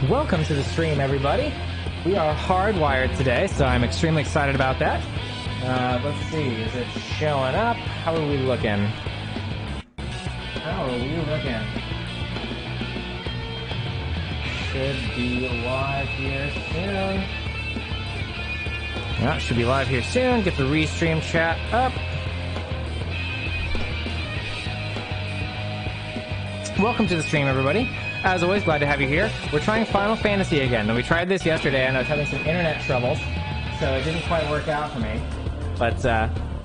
Welcome to the stream, everybody. We are hardwired today, so I'm extremely excited about that. Let's see, is it showing up? How are we looking? How are we looking? Should be live here soon. Yeah, should be live here soon. Get the restream chat up. Welcome to the stream, everybody. As always, glad to have you here. We're trying Final Fantasy again. We tried this yesterday, and I was having some internet troubles, so it didn't quite work out for me. But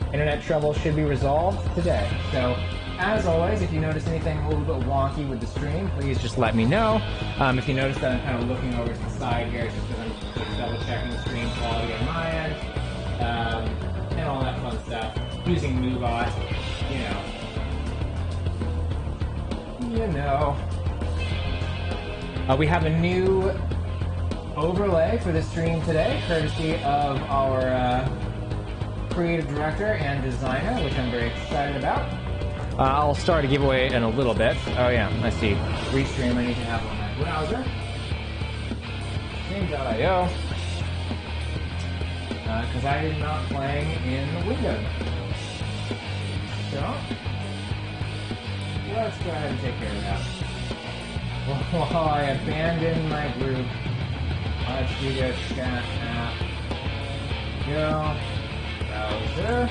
internet trouble should be resolved today. So, as always, if you notice anything a little bit wonky with the stream, please just let me know. If you notice that I'm kind of looking over to the side here, it's just because I'm just double-checking the stream quality on my end, and all that fun stuff. Using MoveBot, you know. We have a new overlay for the stream today, courtesy of our creative director and designer, which I'm very excited about. I'll start a giveaway in a little bit. Oh yeah, I see. Restream I need to have on my browser. Stream.io. Because I am not playing in Windows. So, let's go ahead and take care of that. While I abandon my group, let's do the chat app. Go. Browser.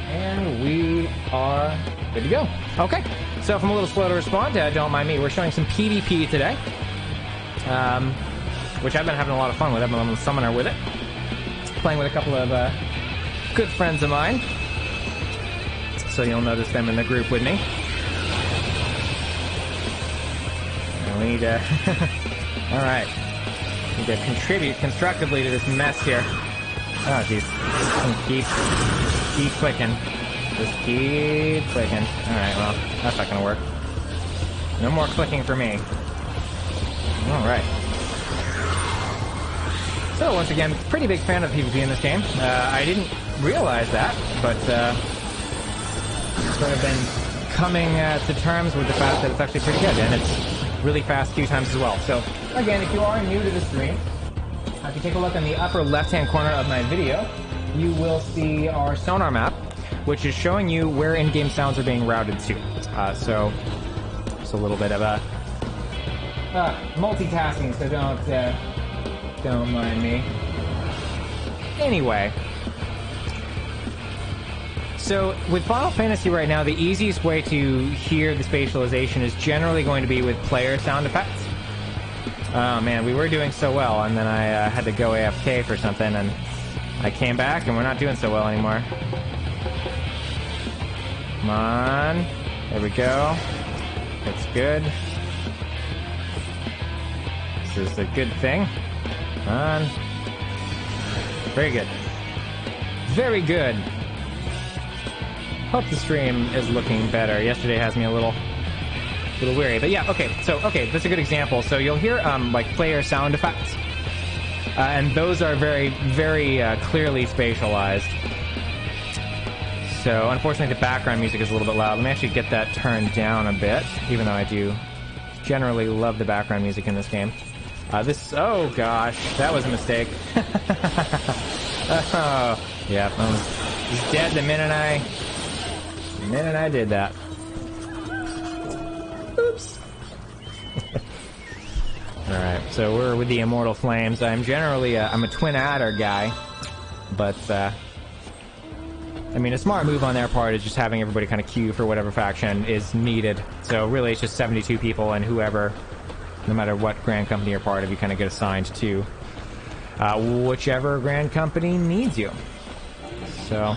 And we are good to go. Okay, so if I'm a little slow to respond, don't mind me. We're showing some PvP today, which I've been having a lot of fun with. I've been on the summoner with it, playing with a couple of good friends of mine. So you'll notice them in the group with me. And we need to... Alright. Need to contribute constructively to this mess here. Oh, jeez. Keep clicking. Just keep clicking. Alright, well, that's not gonna work. No more clicking for me. Alright. So, once again, pretty big fan of PvP in this game. I didn't realize that, but sort of been coming to terms with the fact that it's actually pretty good, and it's really fast queue times as well. So, again, if you are new to the stream, if you take a look in the upper left-hand corner of my video, you will see our sonar map, which is showing you where in-game sounds are being routed to. So, it's a little bit of a multitasking, so don't mind me. Anyway, so with Final Fantasy right now, the easiest way to hear the spatialization is generally going to be with player sound effects. Oh man, we were doing so well, and then I had to go AFK for something, and I came back, and we're not doing so well anymore. Come on. There we go. That's good. This is a good thing. Come on. Very good. Very good. Hope the stream is looking better. Yesterday has me a little weary, but yeah, okay, that's a good example. So you'll hear, like, player sound effects, and those are very, very clearly spatialized. So, unfortunately, the background music is a little bit loud. Let me actually get that turned down a bit, even though I do generally love the background music in this game. Oh gosh, that was a mistake. Oh, yeah, I was dead the minute I did that. Oops. Alright, so we're with the Immortal Flames. I'm generally, I'm a twin adder guy, but, I mean, a smart move on their part is just having everybody kind of queue for whatever faction is needed. So really, it's just 72 people, and whoever, no matter what Grand Company you're part of, you kind of get assigned to whichever Grand Company needs you. So...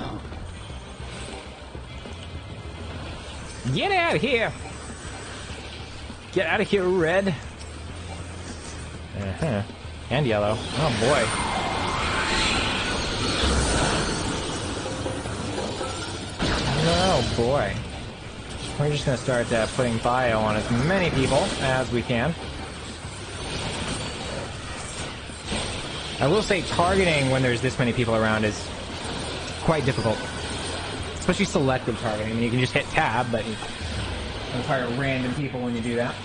Get out of here! Get out of here, red! Uh-huh. And yellow. Oh boy. Oh boy. We're just gonna start putting bio on as many people as we can. I will say targeting when there's this many people around is quite difficult. Especially selective targeting. I mean, you can just hit tab, but you target random people when you do that.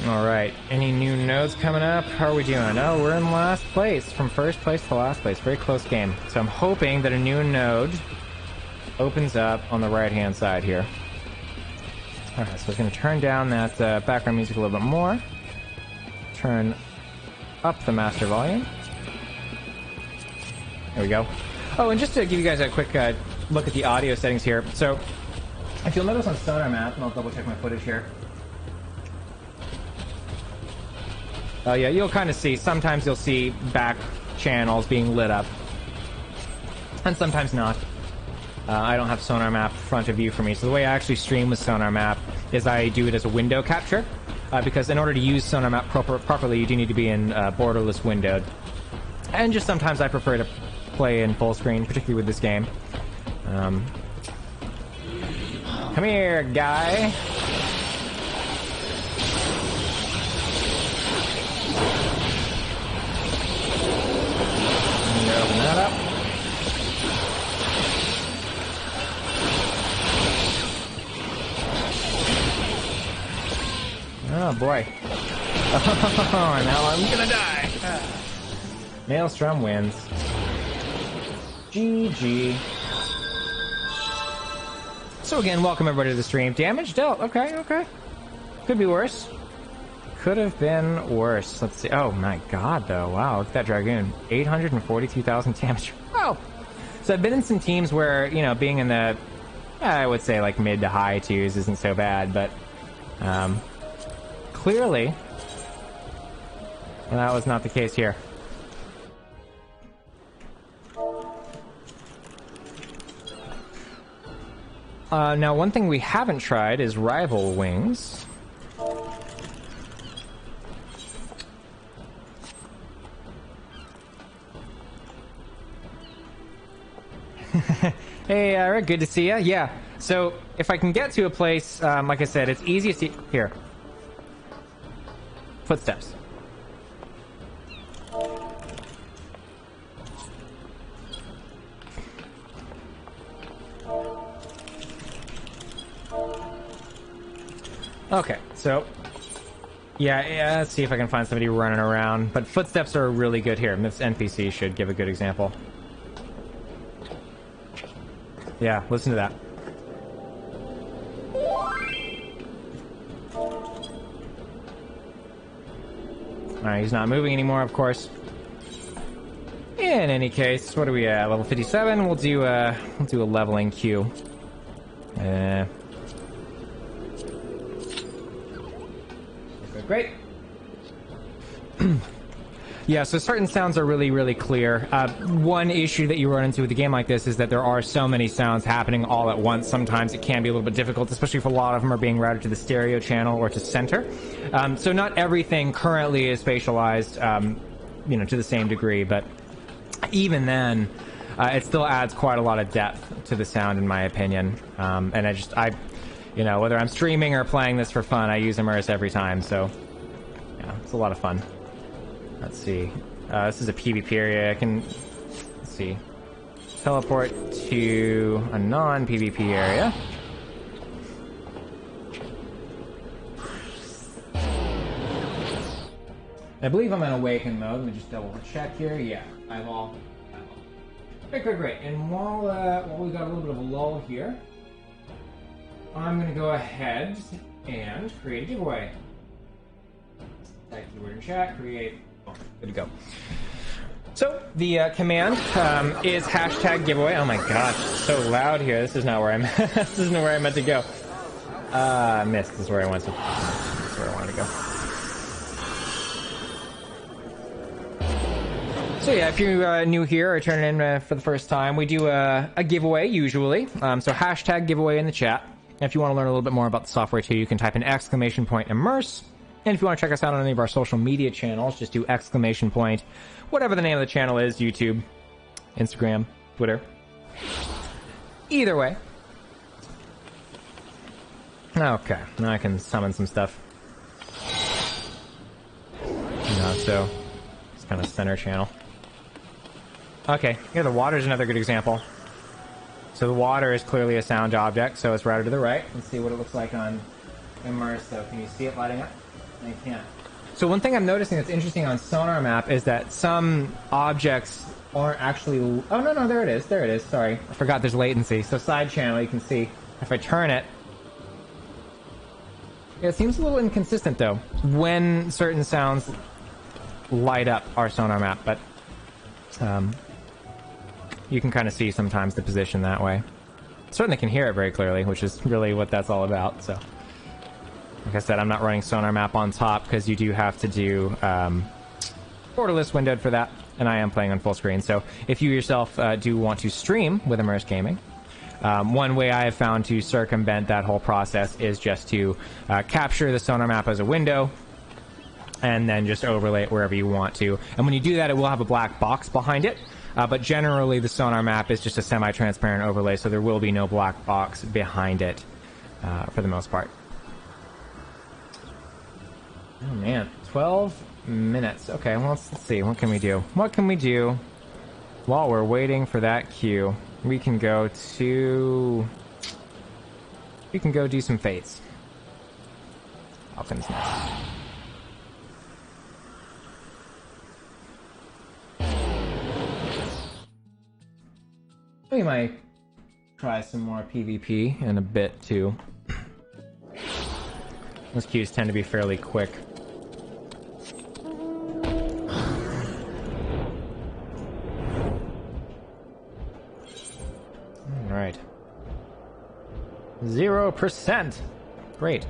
Alright, any new nodes coming up? How are we doing? Oh, we're in last place. From first place to last place. Very close game. So I'm hoping that a new node opens up on the right-hand side here. Alright, so I was going to turn down that background music a little bit more. Turn up the master volume. There we go. Oh, and just to give you guys a quick look at the audio settings here. So, if you'll notice on Sonar Map, and I'll double check my footage here. Oh yeah, you'll kind of see, sometimes you'll see back channels being lit up. And sometimes not. I don't have Sonar Map front of view for me, so the way I actually stream with Sonar Map is I do it as a window capture. Because in order to use Sonar Map properly, you do need to be in borderless windowed. And just sometimes I prefer to play in full screen, particularly with this game. Come here, guy. Open that up. Oh boy. Oh, now I'm gonna die. Maelstrom wins. GG. So again, welcome everybody to the stream. Damage dealt. Okay, okay. Could be worse. Could have been worse. Let's see. Oh my god, though. Wow, look at that Dragoon. 842,000 damage. Wow. So I've been in some teams where, you know, being in the, I would say like mid to high twos isn't so bad, but clearly that was not the case here. Now, one thing we haven't tried is rival wings. Hey, Eric, good to see ya. Yeah, so if I can get to a place, like I said, it's easiest to... Here. Footsteps. Okay, so... Yeah, let's see if I can find somebody running around. But footsteps are really good here. This NPC should give a good example. Yeah, listen to that. Alright, he's not moving anymore, of course. In any case, what are we at? Level 57? We'll do a leveling queue. Great. Yeah, so certain sounds are really, really clear. One issue that you run into with a game like this is that there are so many sounds happening all at once. Sometimes it can be a little bit difficult, especially if a lot of them are being routed to the stereo channel or to center. So not everything currently is spatialized, you know, to the same degree, but even then, it still adds quite a lot of depth to the sound, in my opinion. And you know, whether I'm streaming or playing this for fun, I use Immerse every time, so yeah, it's a lot of fun. Let's see. This is a PvP area. I can, let's see, teleport to a non-PvP area. I believe I'm in awaken mode. Let me just double check here. Yeah, I've all. Great, great, great. And while we got a little bit of a lull here, I'm going to go ahead and create a giveaway. Type keyword in chat, create. Oh, good to go. So, the command is hashtag giveaway. Oh my gosh, so loud here. This is not where I'm this isn't where I meant to go. Missed. This is where I wanted to go. So yeah, if you're new here or turning in for the first time, we do a giveaway usually. So hashtag giveaway in the chat. And if you want to learn a little bit more about the software too, you can type in !immerse. And if you want to check us out on any of our social media channels, just do ! Whatever the name of the channel is, YouTube, Instagram, Twitter. Either way. Okay, now I can summon some stuff. So it's kind of center channel. Okay, here the water is another good example. So the water is clearly a sound object, so it's routed to the right. Let's see what it looks like on Immerse, though. Can you see it lighting up? I can't. So one thing I'm noticing that's interesting on sonar map is that some objects aren't actually... Oh, no, there it is. There it is. Sorry. I forgot there's latency. So side channel, you can see if I turn it... Yeah, it seems a little inconsistent, though, when certain sounds light up our sonar map, but you can kind of see sometimes the position that way. Certainly can hear it very clearly, which is really what that's all about, so... Like I said, I'm not running sonar map on top because you do have to do borderless windowed for that, and I am playing on full screen. So if you yourself do want to stream with Immerse Gaming, one way I have found to circumvent that whole process is just to capture the sonar map as a window and then just overlay it wherever you want to. And when you do that, it will have a black box behind it. But generally, the sonar map is just a semi-transparent overlay, so there will be no black box behind it for the most part. Oh man, 12 minutes. Okay, well, let's see. What can we do? What can we do while we're waiting for that queue? We can go to... We can go do some fates. Falcon's Nest. We might try some more PvP in a bit, too. Those queues tend to be fairly quick. Alright. 0%! Great.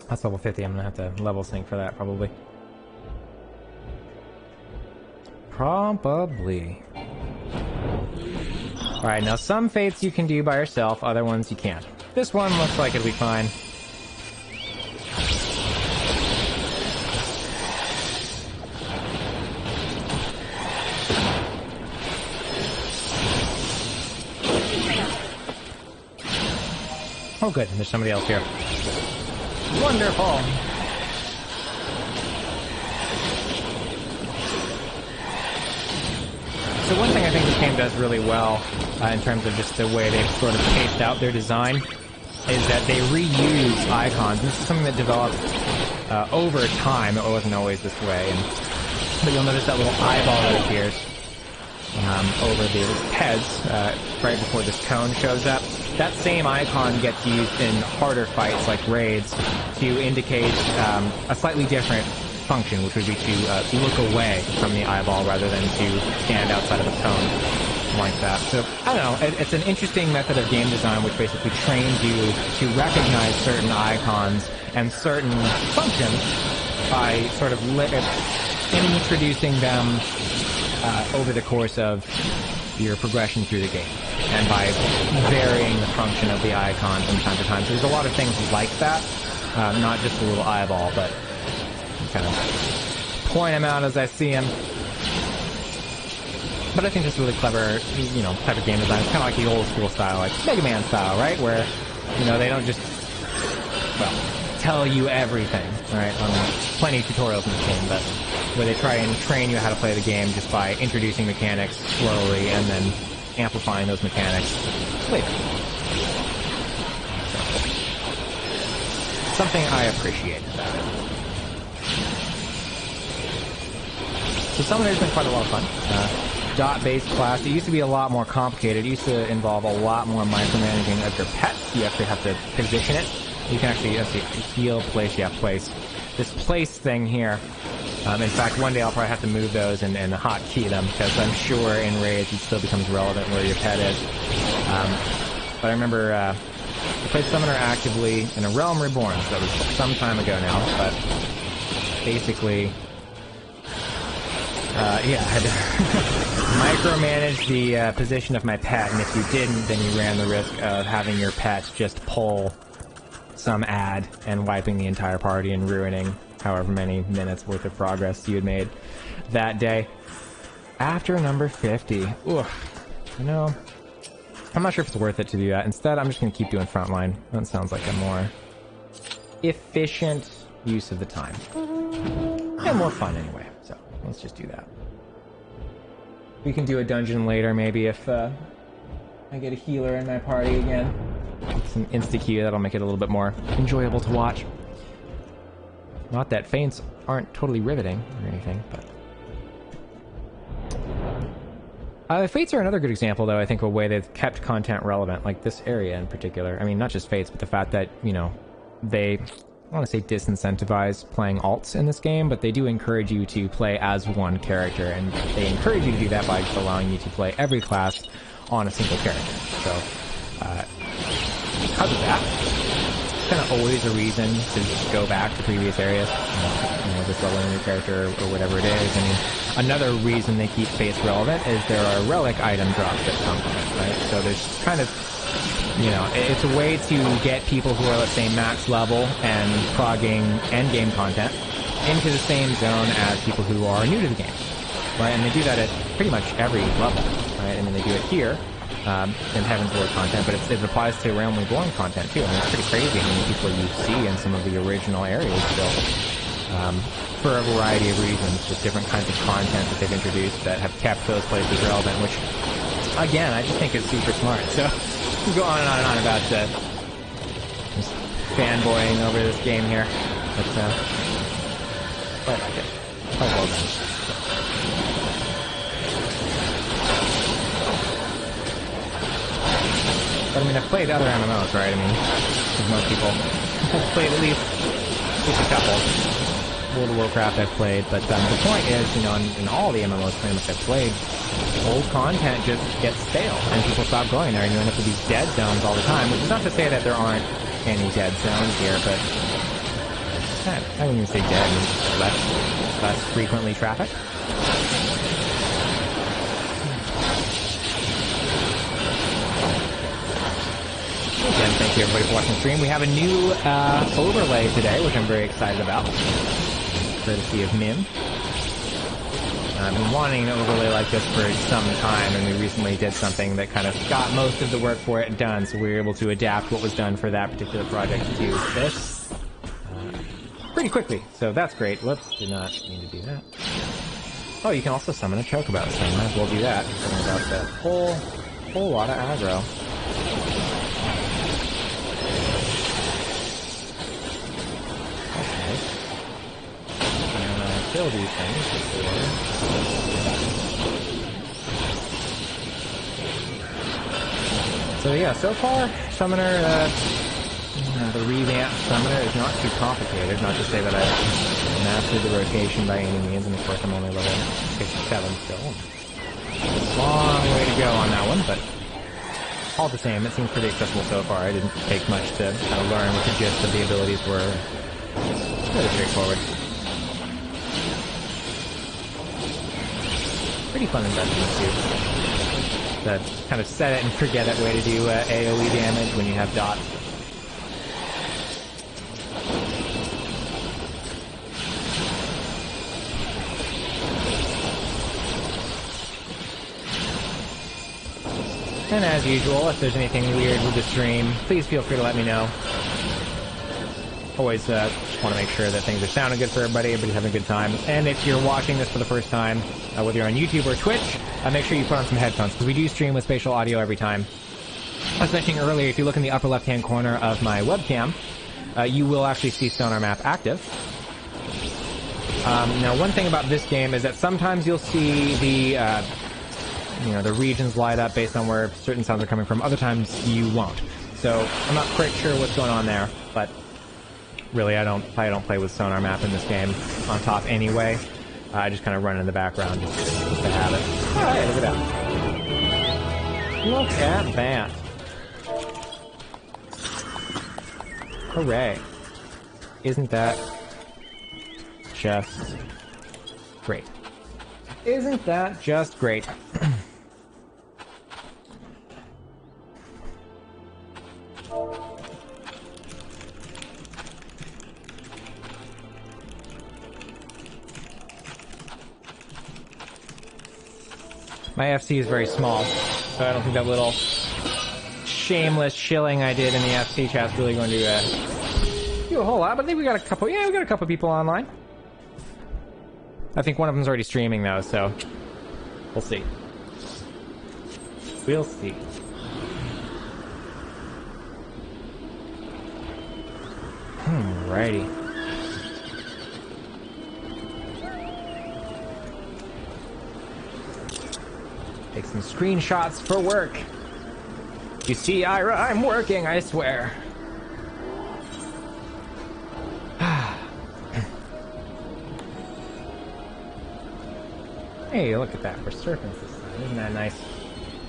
That's level 50. I'm gonna have to level sync for that, probably. Probably. Alright, now some fates you can do by yourself, other ones you can't. This one looks like it'll be fine. Oh good, there's somebody else here. Wonderful! So one thing I think this game does really well, in terms of just the way they've sort of paced out their design, is that they reuse icons. This is something that developed over time. It wasn't always this way. But you'll notice that little eyeball that appears over the heads right before this cone shows up. That same icon gets used in harder fights like raids to indicate a slightly different function, which would be to look away from the eyeball rather than to stand outside of a cone like that. So, I don't know, it's an interesting method of game design which basically trains you to recognize certain icons and certain functions by sort of introducing them over the course of your progression through the game, and by varying the function of the icon from time to time. So there's a lot of things like that, not just a little eyeball, but kind of point them out as I see them. But I think this is really clever, you know, type of game design. It's kind of like the old school style, like Mega Man style, right? Where, you know, they don't just, well, tell you everything, right? Plenty of tutorials in this game, but where they try and train you how to play the game just by introducing mechanics slowly and then amplifying those mechanics later. So, something I appreciate about it. So Summoner's been quite a lot of fun. Dot-based class. It used to be a lot more complicated. It used to involve a lot more micromanaging of your pets. You actually have to position it. You can actually, let's see, heal, place, yeah, place. This place thing here. In fact, one day I'll probably have to move those and hotkey them, because I'm sure in raids it still becomes relevant where your pet is. But I remember I played Summoner actively in a Realm Reborn, so that was some time ago now, but basically, yeah, I had to micromanage the position of my pet, and if you didn't, then you ran the risk of having your pet just pull some ad and wiping the entire party and ruining however many minutes worth of progress you had made that day. After number 50, oof, you know, I'm not sure if it's worth it to do that. Instead, I'm just going to keep doing frontline. That sounds like a more efficient use of the time. And more fun anyway, so let's just do that. We can do a dungeon later, maybe, if I get a healer in my party again. some insta-Q that'll make it a little bit more enjoyable to watch. Not that feints aren't totally riveting or anything, but... Fates are another good example, though, I think, of a way they've kept content relevant, like this area in particular. I mean, not just Fates, but the fact that, you know, they, I don't want to say disincentivize playing alts in this game, but they do encourage you to play as one character, and they encourage you to do that by just allowing you to play every class on a single character. So, because of that, it's kind of always a reason to just go back to previous areas, you know, just leveling your character or whatever it is. I mean, another reason they keep Fates relevant is there are relic item drops that come from it, right? So there's kind of, you know, it's a way to get people who are, let's say, max level and progging endgame content into the same zone as people who are new to the game, right? And they do that at pretty much every level, right? I mean, they do it here in Heaven's Lord content, but it applies to Realm Reborn content too. I mean, it's pretty crazy how many people you see in some of the original areas still, for a variety of reasons, with different kinds of content that they've introduced that have kept those places relevant, which, again, I just think is super smart. So, we go on and on and on about just fanboying over this game here, but quite like it. Quite well done. But I mean, I've played other MMOs, right? I mean, as most people, I've played at least a couple. World of Warcraft I've played, but the point is, you know, in all the MMOs pretty much I've played, old content just gets stale, and people stop going there, and you end up with these dead zones all the time, which is not to say that there aren't any dead zones here, but I wouldn't even say dead, I mean, less frequently trafficked. Again, thank you everybody for watching the stream. We have a new overlay today, which I'm very excited about, courtesy of Nim. I've been wanting an overlay like this for some time, and we recently did something that kind of got most of the work for it done, so we were able to adapt what was done for that particular project to this pretty quickly. So that's great. Whoops, did not mean to do that. Oh, you can also summon a chocobo, so I might as well do that. Something about that whole lot of aggro. Kill these things before. So yeah, so far, Summoner, the revamped Summoner is not too complicated. Not to say that I've mastered the rotation by any means, and of course I'm only level 57 still. Long way to go on that one, but all the same, it seems pretty accessible so far. I didn't take much to kind of learn what the gist of the abilities were. Really straightforward. Pretty fun investment too. That kind of set it and forget it way to do AoE damage when you have dots. And as usual, if there's anything weird with the stream, please feel free to let me know. Always just want to make sure that things are sounding good for everybody, everybody's having a good time. And if you're watching this for the first time, whether you're on YouTube or Twitch, make sure you put on some headphones, because we do stream with spatial audio every time. I was mentioning earlier, if you look in the upper left-hand corner of my webcam, you will actually see Sonar Map active. Now, one thing about this game is that sometimes you'll see the, the regions light up based on where certain sounds are coming from. Other times, you won't. So, I'm not quite sure what's going on there, but really, I don't play with Sonar Map in this game on top anyway. I just kind of run in the background just to have it. Alright, look at that. Look at that. Hooray. Isn't that just great? Isn't that just great? My FC is very small, so I don't think that little shameless shilling I did in the FC chat is really going to do a whole lot. But I think we got a couple people online. I think one of them's already streaming though, so we'll see. We'll see. Alrighty. Take some screenshots for work. You see, Ira, I'm working, I swear. Hey, look at that. We're serpents this time. Isn't that nice?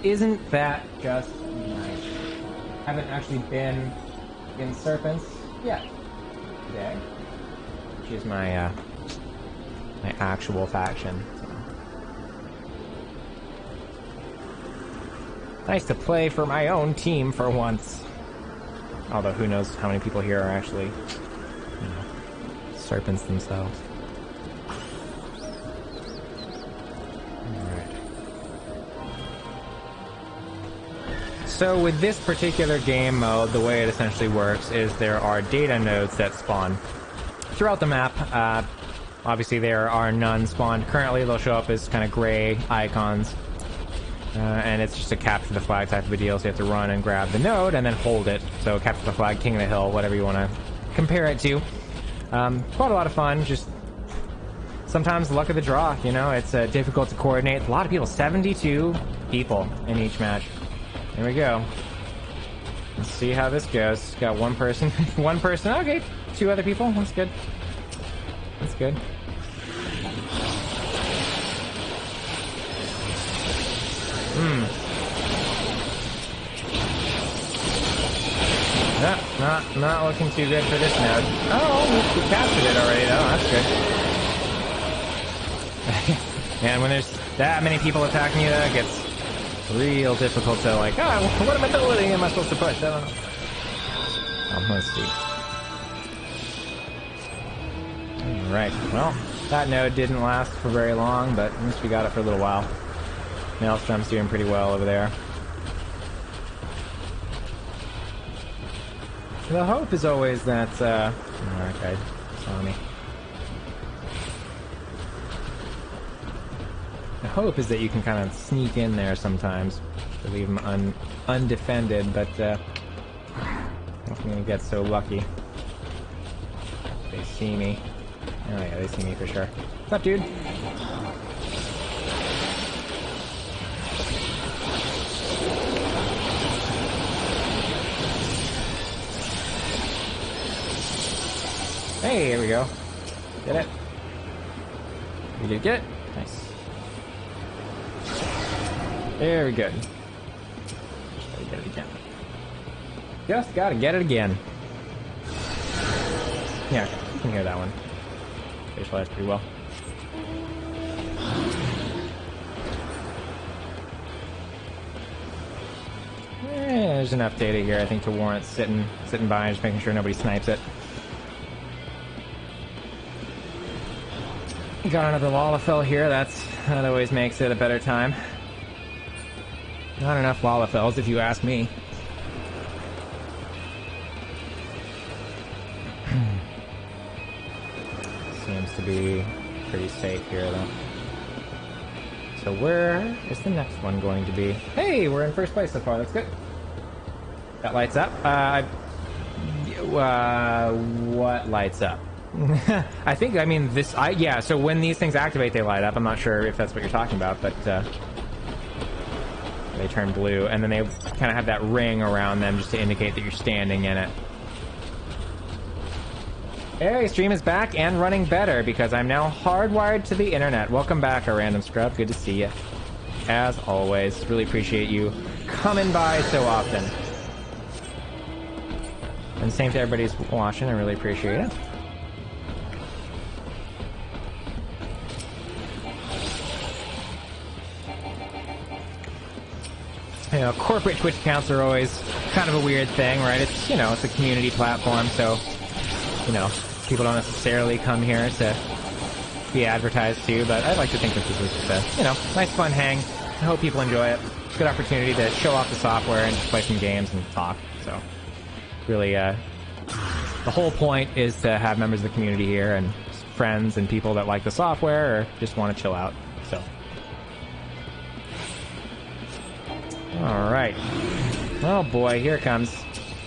Isn't that just nice? Haven't actually been in serpents yet today. Which is my, my actual faction. Nice to play for my own team for once. Although who knows how many people here are actually, you know, serpents themselves. Alright. So with this particular game mode, the way it essentially works is there are data nodes that spawn throughout the map. Obviously there are none spawned currently. They'll show up as kind of gray icons. And it's just a capture the flag type of a deal, so you have to run and grab the node and then hold it. So capture the flag, king of the hill, whatever you want to compare it to. Quite a lot of fun, just sometimes luck of the draw, you know, it's difficult to coordinate. A lot of people, 72 people in each match. Here we go. Let's see how this goes. Got one person, one person, okay, 2 other people, that's good. That's good. Not looking too good for this node. Oh, we captured it already though, that's good. And when there's that many people attacking you, that gets real difficult to like, oh, what ability am I supposed to push? I don't know. Let's see. Alright, well, that node didn't last for very long, but at least we got it for a little while. Maelstrom's doing pretty well over there. The hope is always that, okay, saw me. The hope is that you can kind of sneak in there sometimes to leave them undefended, but, I'm not gonna get so lucky. They see me. Oh yeah, they see me for sure. What's up, dude? Hey, here we go. Get it? You did get it? Nice. Very good. Just gotta get it again. Just gotta get it again. Yeah, you can hear that one. Visualize pretty well. There's enough data here, I think, to warrant sitting by and just making sure nobody snipes it. Got another Lalafell here, that always makes it a better time. Not enough Lalafells, if you ask me. Seems to be pretty safe here, though. So where is the next one going to be? Hey, we're in first place so far, that's good. That lights up. What lights up? I think, I mean, this, yeah, so when these things activate, they light up. I'm not sure if that's what you're talking about, but, they turn blue, and then they kind of have that ring around them just to indicate that you're standing in it. Hey, stream is back and running better because I'm now hardwired to the internet. Welcome back, a random scrub. Good to see you. As always, really appreciate you coming by so often. And same to everybody who's watching, I really appreciate it. You know, corporate Twitch accounts are always kind of a weird thing, right? It's, you know, it's a community platform, so, you know, people don't necessarily come here to be advertised to, but I'd like to think that this is a, you know, nice fun hang. I hope people enjoy it. It's a good opportunity to show off the software and just play some games and talk, so really, the whole point is to have members of the community here and friends and people that like the software or just want to chill out, so. Alright. Oh boy, here it comes.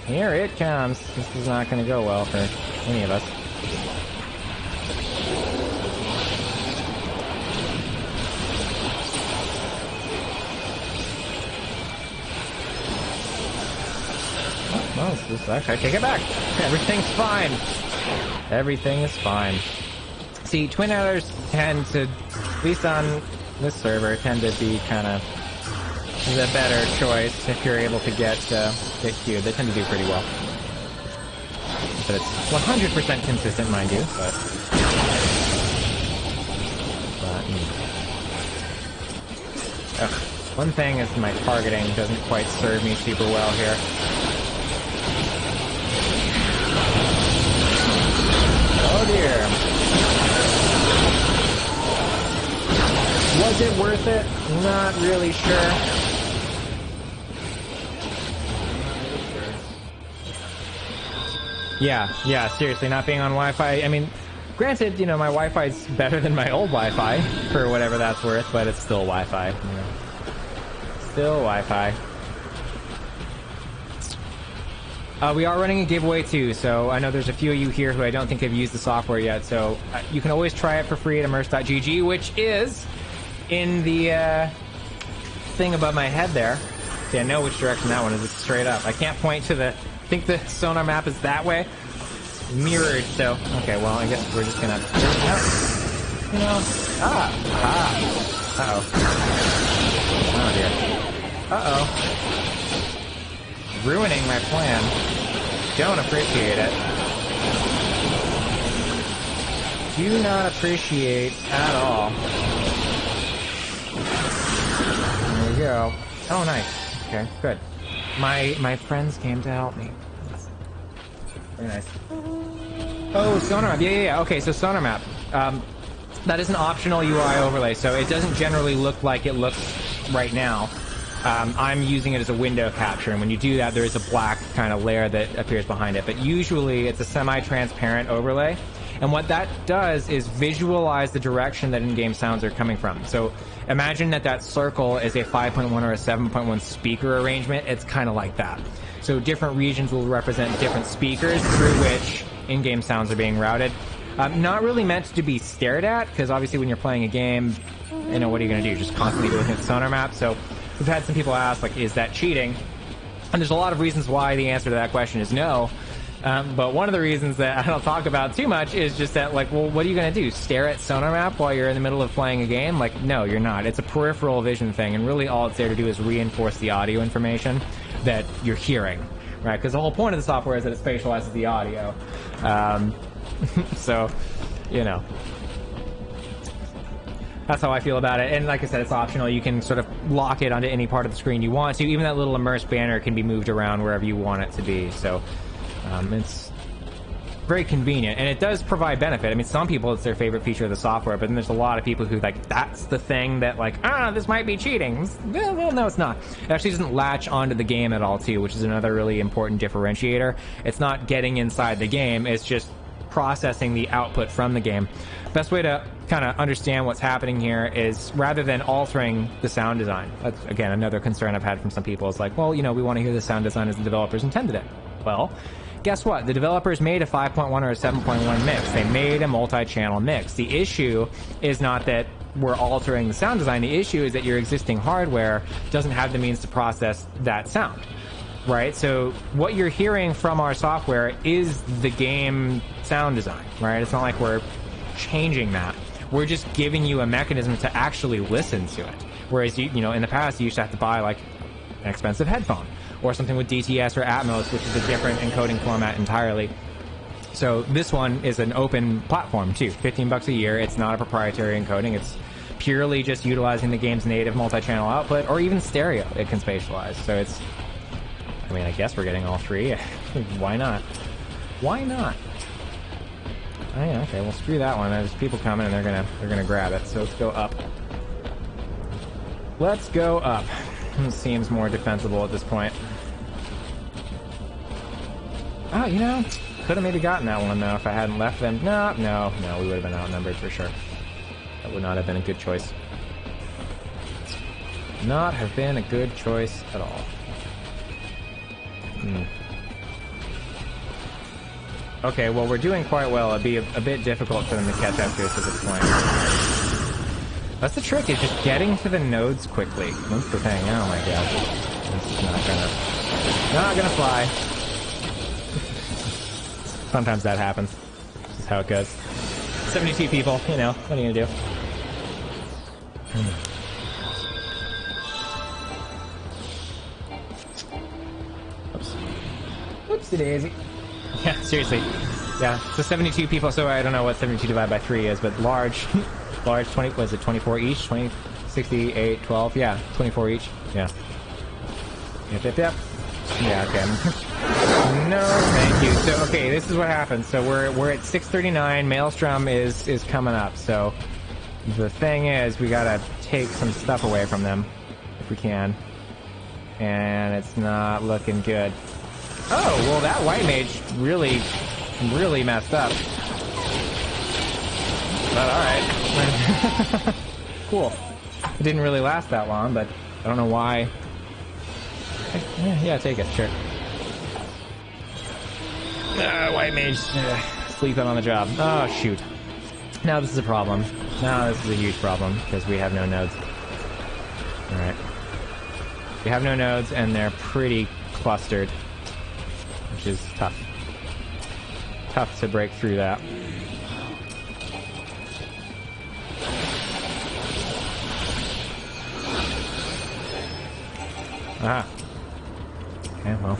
Here it comes. This is not going to go well for any of us. Well, actually, I take it back. Everything's fine. Everything is fine. See, Twin Adders tend to, at least on this server, tend to be kind of the better choice if you're able to get queued. They tend to do pretty well. But it's 100% consistent, mind you. But one thing is my targeting doesn't quite serve me super well here. Oh dear. Was it worth it? Not really sure. Yeah, seriously, not being on Wi-Fi. I mean, granted, you know, my Wi-Fi's better than my old Wi-Fi, for whatever that's worth, but it's still Wi-Fi. You know. Still Wi-Fi. We are running a giveaway too, so I know there's a few of you here who I don't think have used the software yet, so you can always try it for free at immerse.gg, which is in the thing above my head there. See, I know which direction that one is. It's straight up. I can't point to the... I think the sonar map is that way. It's mirrored, so... Okay, well, I guess we're just gonna... You know... Uh-oh. Oh, dear. Uh-oh. Ruining my plan. Don't appreciate it. Do not appreciate at all. There we go. Oh, nice. Okay, good. My friends came to help me. Very nice. Oh, sonar map. Yeah. Okay, so sonar map. That is an optional UI overlay, so it doesn't generally look like it looks right now. I'm using it as a window capture, and when you do that, there is a black kind of layer that appears behind it. But usually, it's a semi-transparent overlay. And what that does is visualize the direction that in-game sounds are coming from. So imagine that circle is a 5.1 or a 7.1 speaker arrangement. It's kind of like that. So different regions will represent different speakers through which in-game sounds are being routed. Not really meant to be stared at, because obviously when you're playing a game, you know, what are you going to do? Just constantly be looking at the sonar map. So we've had some people ask, like, is that cheating? And there's a lot of reasons why the answer to that question is no. But one of the reasons that I don't talk about too much is just that, like, well, what are you going to do? Stare at sonar map while you're in the middle of playing a game? Like, no, you're not. It's a peripheral vision thing, and really all it's there to do is reinforce the audio information that you're hearing, right? Because the whole point of the software is that it spatializes the audio. So, you know. That's how I feel about it. And like I said, it's optional. You can sort of lock it onto any part of the screen you want to. Even that little immerse banner can be moved around wherever you want it to be. So it's very convenient. And it does provide benefit. I mean, some people, it's their favorite feature of the software, but then there's a lot of people who, like, that's the thing that, like, this might be cheating. Well, no, it's not. It actually doesn't latch onto the game at all, too, which is another really important differentiator. It's not getting inside the game. It's just processing the output from the game. Best way to kind of understand what's happening here is rather than altering the sound design. That's, again, another concern I've had from some people. It's like, well, you know, we want to hear the sound design as the developers intended it. Well, guess what? The developers made a 5.1 or a 7.1 mix. They made a multi-channel mix. The issue is not that we're altering the sound design. The issue is that your existing hardware doesn't have the means to process that sound. Right? So what you're hearing from our software is the game sound design, right? It's not like we're changing that. We're just giving you a mechanism to actually listen to it. Whereas, you know, in the past, you used to have to buy, like, an expensive headphone or something with DTS or Atmos, which is a different encoding format entirely. So this one is an open platform, too. $15 a year. It's not a proprietary encoding. It's purely just utilizing the game's native multi-channel output, or even stereo it can spatialize. So it's... I mean, I guess we're getting all three. Why not? Why not? Oh, yeah, okay, well, screw that one. There's people coming and they're gonna grab it. So let's go up. Let's go up. It seems more defensible at this point. Oh, you know, could have maybe gotten that one though if I hadn't left them. No, we would have been outnumbered for sure. That would not have been a good choice. Not have been a good choice at all. Okay, well, we're doing quite well. It'd be a bit difficult for them to catch up to us at this point. That's the trick, is just getting to the nodes quickly. That's the thing. Oh my god. This is not gonna fly. Sometimes that happens. This is how it goes. 72 people, you know, what are you gonna do? Oops. Oopsie daisy. Yeah, seriously. Yeah, so 72 people, so I don't know what 72 divided by 3 is, but large, 20, was it 24 each? 20, 68, 12, yeah, 24 each, yeah. Yep. Yeah, okay. No, thank you. So, okay, this is what happens. So we're at 639, Maelstrom is coming up, so the thing is, we gotta take some stuff away from them, if we can. And it's not looking good. Oh, well, that white mage really messed up. But alright. Cool. It didn't really last that long, but I don't know why. Yeah, take it, sure. White mage sleeping on the job. Oh, shoot. Now this is a problem. Now this is a huge problem, because we have no nodes. Alright. We have no nodes, and they're pretty clustered. Which is tough. Tough to break through that. Ah. Okay, well.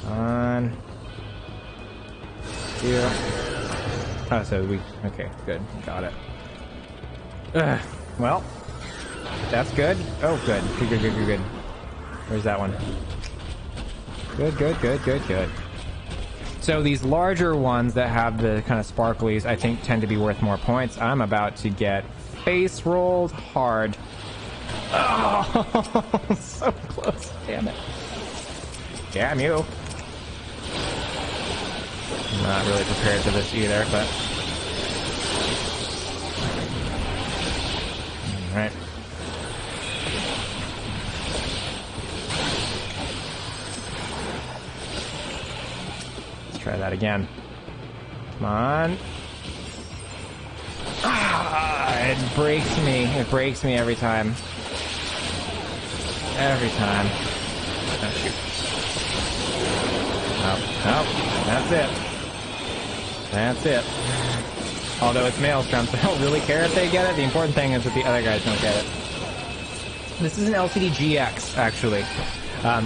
On. Here. Oh, so we... Okay, good. Got it. Well. That's good. Oh, good. Good. Where's that one? Good. So these larger ones that have the kind of sparklies, I think, tend to be worth more points. I'm about to get face rolled hard. Oh, so close. Damn it. Damn you. I'm not really prepared for this either, but... Alright. Try that again. Come on. Ah, it breaks me. It breaks me every time. Every time. Oh, shoot. Oh, that's it. That's it. Although it's Maelstrom, so I don't really care if they get it. The important thing is that the other guys don't get it. This is an LCD GX, actually.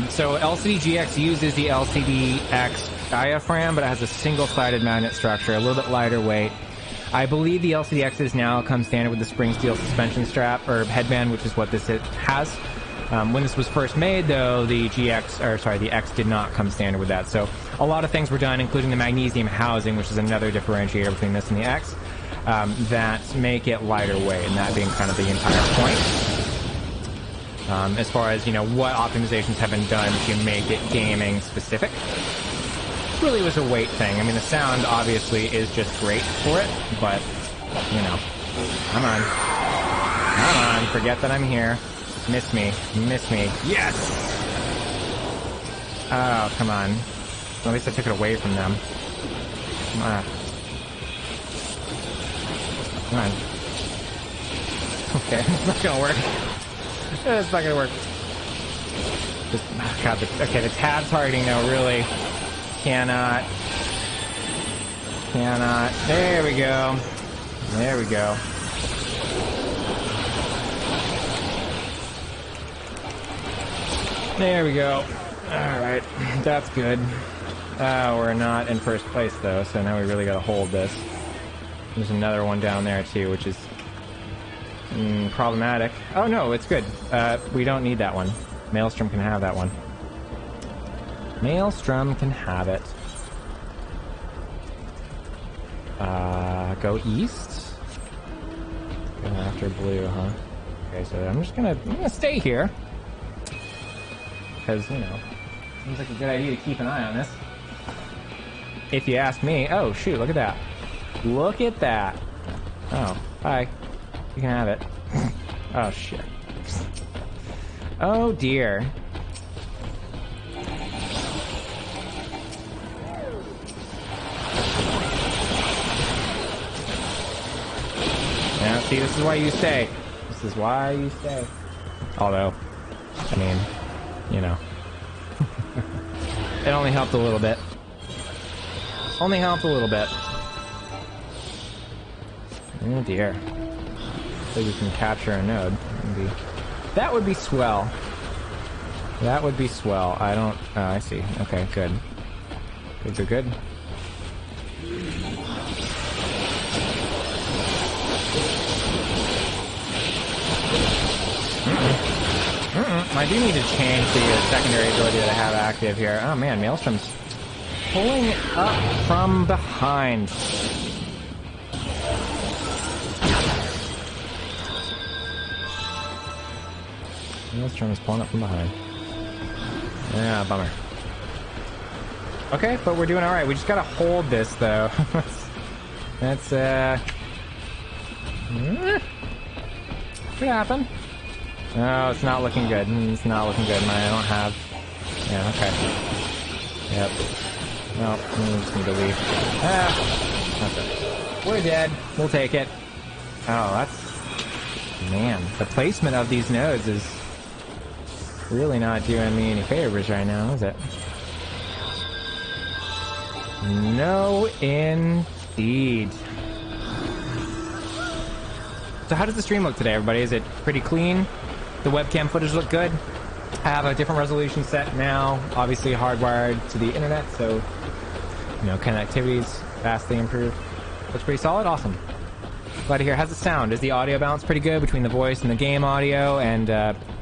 So LCD GX uses the LCD-X diaphragm, but it has a single-sided magnet structure, a little bit lighter weight. I believe the LCD-X's now come standard with the spring steel suspension strap, or headband, which is what this has. When this was first made, though, the X did not come standard with that. So a lot of things were done, including the magnesium housing, which is another differentiator between this and the X, that make it lighter weight, and that being kind of the entire point. As far as, you know, what optimizations have been done to make it gaming specific. Really was a weight thing. I mean, the sound obviously is just great for it, but, you know. Come on, forget that I'm here. Miss me. Yes! Oh, come on. At least I took it away from them. Come on. Okay, it's not gonna work. It's not gonna work. Just, oh god, the tab targeting though really cannot. There we go. Alright, that's good. We're not in first place though, so now we really gotta hold this. There's another one down there too, which is problematic. Oh no, it's good. We don't need that one. Maelstrom can have that one. Maelstrom can have it. Go east? Go after blue, huh? Okay, so I'm gonna stay here. Because, you know, seems like a good idea to keep an eye on this. If you ask me. Oh, shoot, look at that. Look at that. Oh, hi. You can have it. Oh, shit. Oh, dear. See, this is why you stay. This is why you stay. Although, I mean, you know. It only helped a little bit. Only helped a little bit. Oh dear. So you can capture a node. That would be swell. That would be swell. I don't... Oh, I see. Okay, good. Good, good. I do need to change the secondary ability that I have active here. Oh man, Maelstrom's pulling up from behind. Maelstrom is pulling up from behind. Yeah, bummer. Okay, but we're doing alright. We just gotta hold this, though. That's, could happen. No, it's not looking good. It's not looking good. I don't have... Yeah, okay. Yep. No, we just need to leave. Ah! Okay. We're dead. We'll take it. Oh, that's... Man, the placement of these nodes is really not doing me any favors right now, is it? No, indeed. So how does the stream look today, everybody? Is it pretty clean? The webcam footage look good? I have a different resolution set now, obviously hardwired to the internet, so, you know, connectivity's vastly improved. Looks pretty solid? Awesome. Glad to hear. How's it sound? Is the audio balance pretty good between the voice and the game audio? And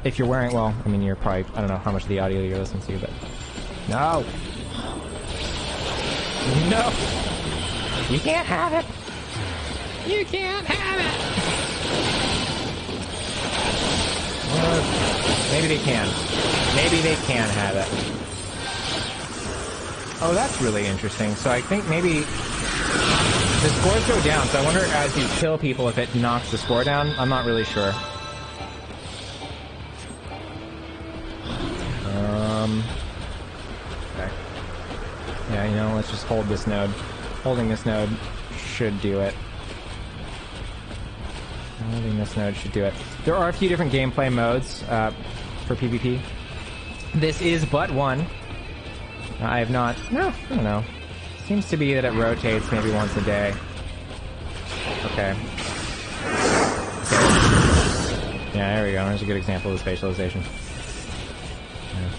if you're wearing, well, I mean, you're probably, I don't know how much of the audio you're listening to, but... No! No! You can't have it! You can't have it! Maybe they can. Maybe they can have it. Oh, that's really interesting. So I think maybe the scores go down. So I wonder as you kill people if it knocks the score down. I'm not really sure. Okay. Yeah, you know, let's just hold this node. Holding this node should do it. Holding this node should do it. There are a few different gameplay modes for PvP. This is but one. I have not... No, I don't know. Seems to be that it rotates maybe once a day. Okay. Yeah, there we go. There's a good example of spatialization. Yeah.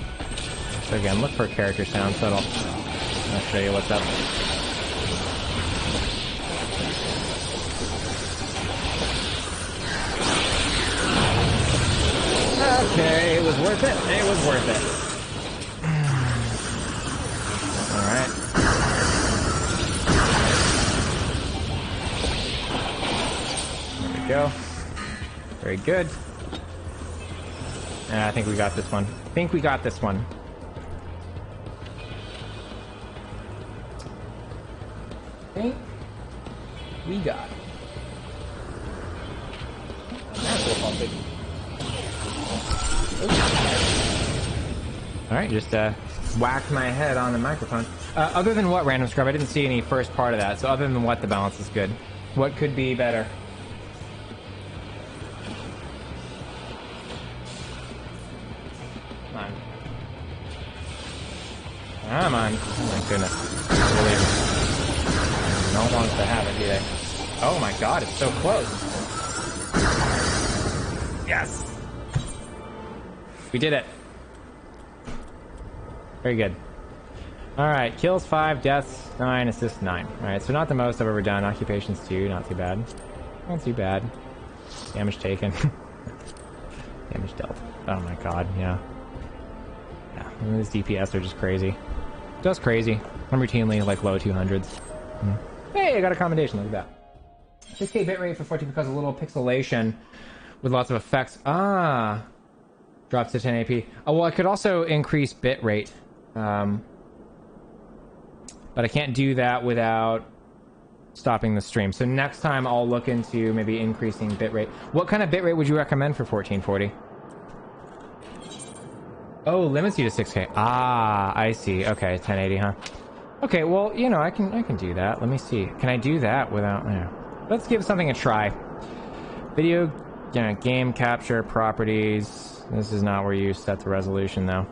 So again, look for character sound, so I'll show you what's up. Okay, it was worth it. It was worth it. Alright. There we go. Very good. I think we got this one. I think we got this one. I think we got it. Alright, just whacked my head on the microphone. Other than what, Random Scrub? I didn't see any first part of that, so other than what, the balance is good. What could be better? Come on. Come on. Oh my goodness. Really, no one wants to have it, do they? Oh my god, it's so close. Yes! We did it. Very good. Alright, kills 5, deaths 9, assists 9. Alright, so not the most I've ever done. Occupations 2, not too bad. Not too bad. Damage taken. Damage dealt. Oh my god, yeah. Yeah, these DPS are just crazy. Just crazy. I'm routinely like low 200s. Hey, I got a commendation, look at that. 6K bitrate for 14 because of a little pixelation with lots of effects. Ah! Drops to 1080p. Oh, well, I could also increase bitrate. But I can't do that without stopping the stream. So next time I'll look into maybe increasing bitrate. What kind of bitrate would you recommend for 1440? Oh, limits you to 6K. Ah, I see. Okay, 1080, huh? Okay, well, you know, I can do that. Let me see. Can I do that without... Yeah. Let's give something a try. Video, yeah, game capture properties. This is not where you set the resolution, though.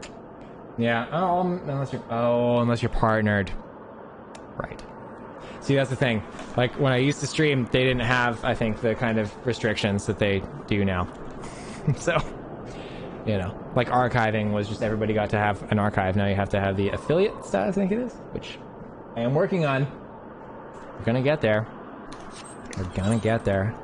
Yeah, unless you're partnered. Right. See, that's the thing. Like, when I used to stream, they didn't have, I think, the kind of restrictions that they do now. So, you know, like archiving was just everybody got to have an archive. Now you have to have the affiliate status, I think it is, which I am working on. We're gonna get there. We're gonna get there.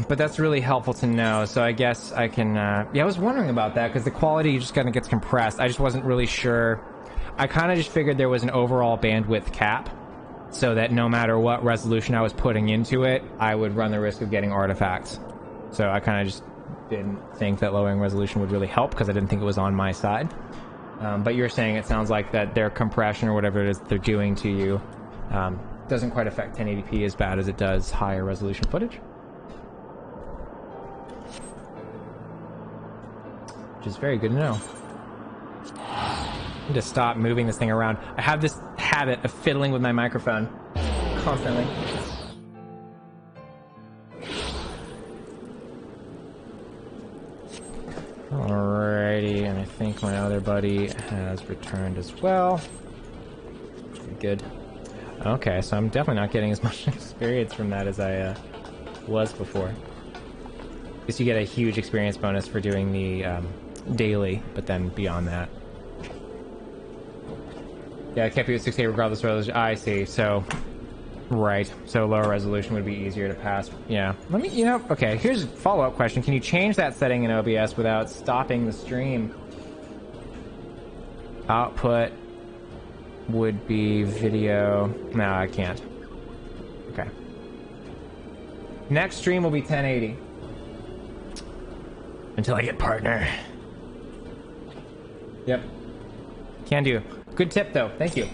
But that's really helpful to know, so I guess I can, yeah, I was wondering about that, because the quality just kind of gets compressed. I just wasn't really sure. I kind of just figured there was an overall bandwidth cap, so that no matter what resolution I was putting into it, I would run the risk of getting artifacts. So I kind of just didn't think that lowering resolution would really help, because I didn't think it was on my side. But you're saying it sounds like that their compression or whatever it is they're doing to you doesn't quite affect 1080p as bad as it does higher resolution footage. Which is very good to know. I need to stop moving this thing around. I have this habit of fiddling with my microphone constantly. Alrighty, and I think my other buddy has returned as well. Good. Okay, so I'm definitely not getting as much experience from that as I was before. I guess you get a huge experience bonus for doing the daily, but then beyond that. Yeah, I kept you at 6K regardless of resolution. I see, so... Right, so lower resolution would be easier to pass. Yeah. Let me, you know, okay, here's a follow-up question. Can you change that setting in OBS without stopping the stream? Output would be video... No, I can't. Okay. Next stream will be 1080. Until I get partner. Yep. Can do. Good tip, though. Thank you.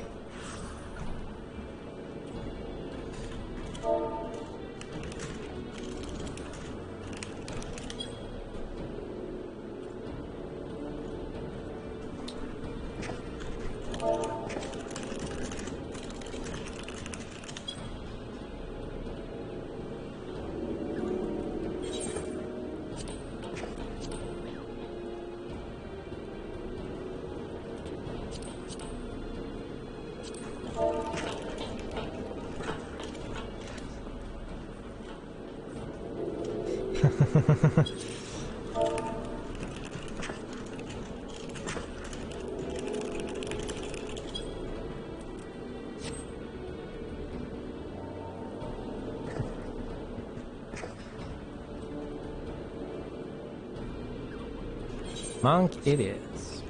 Monk it is.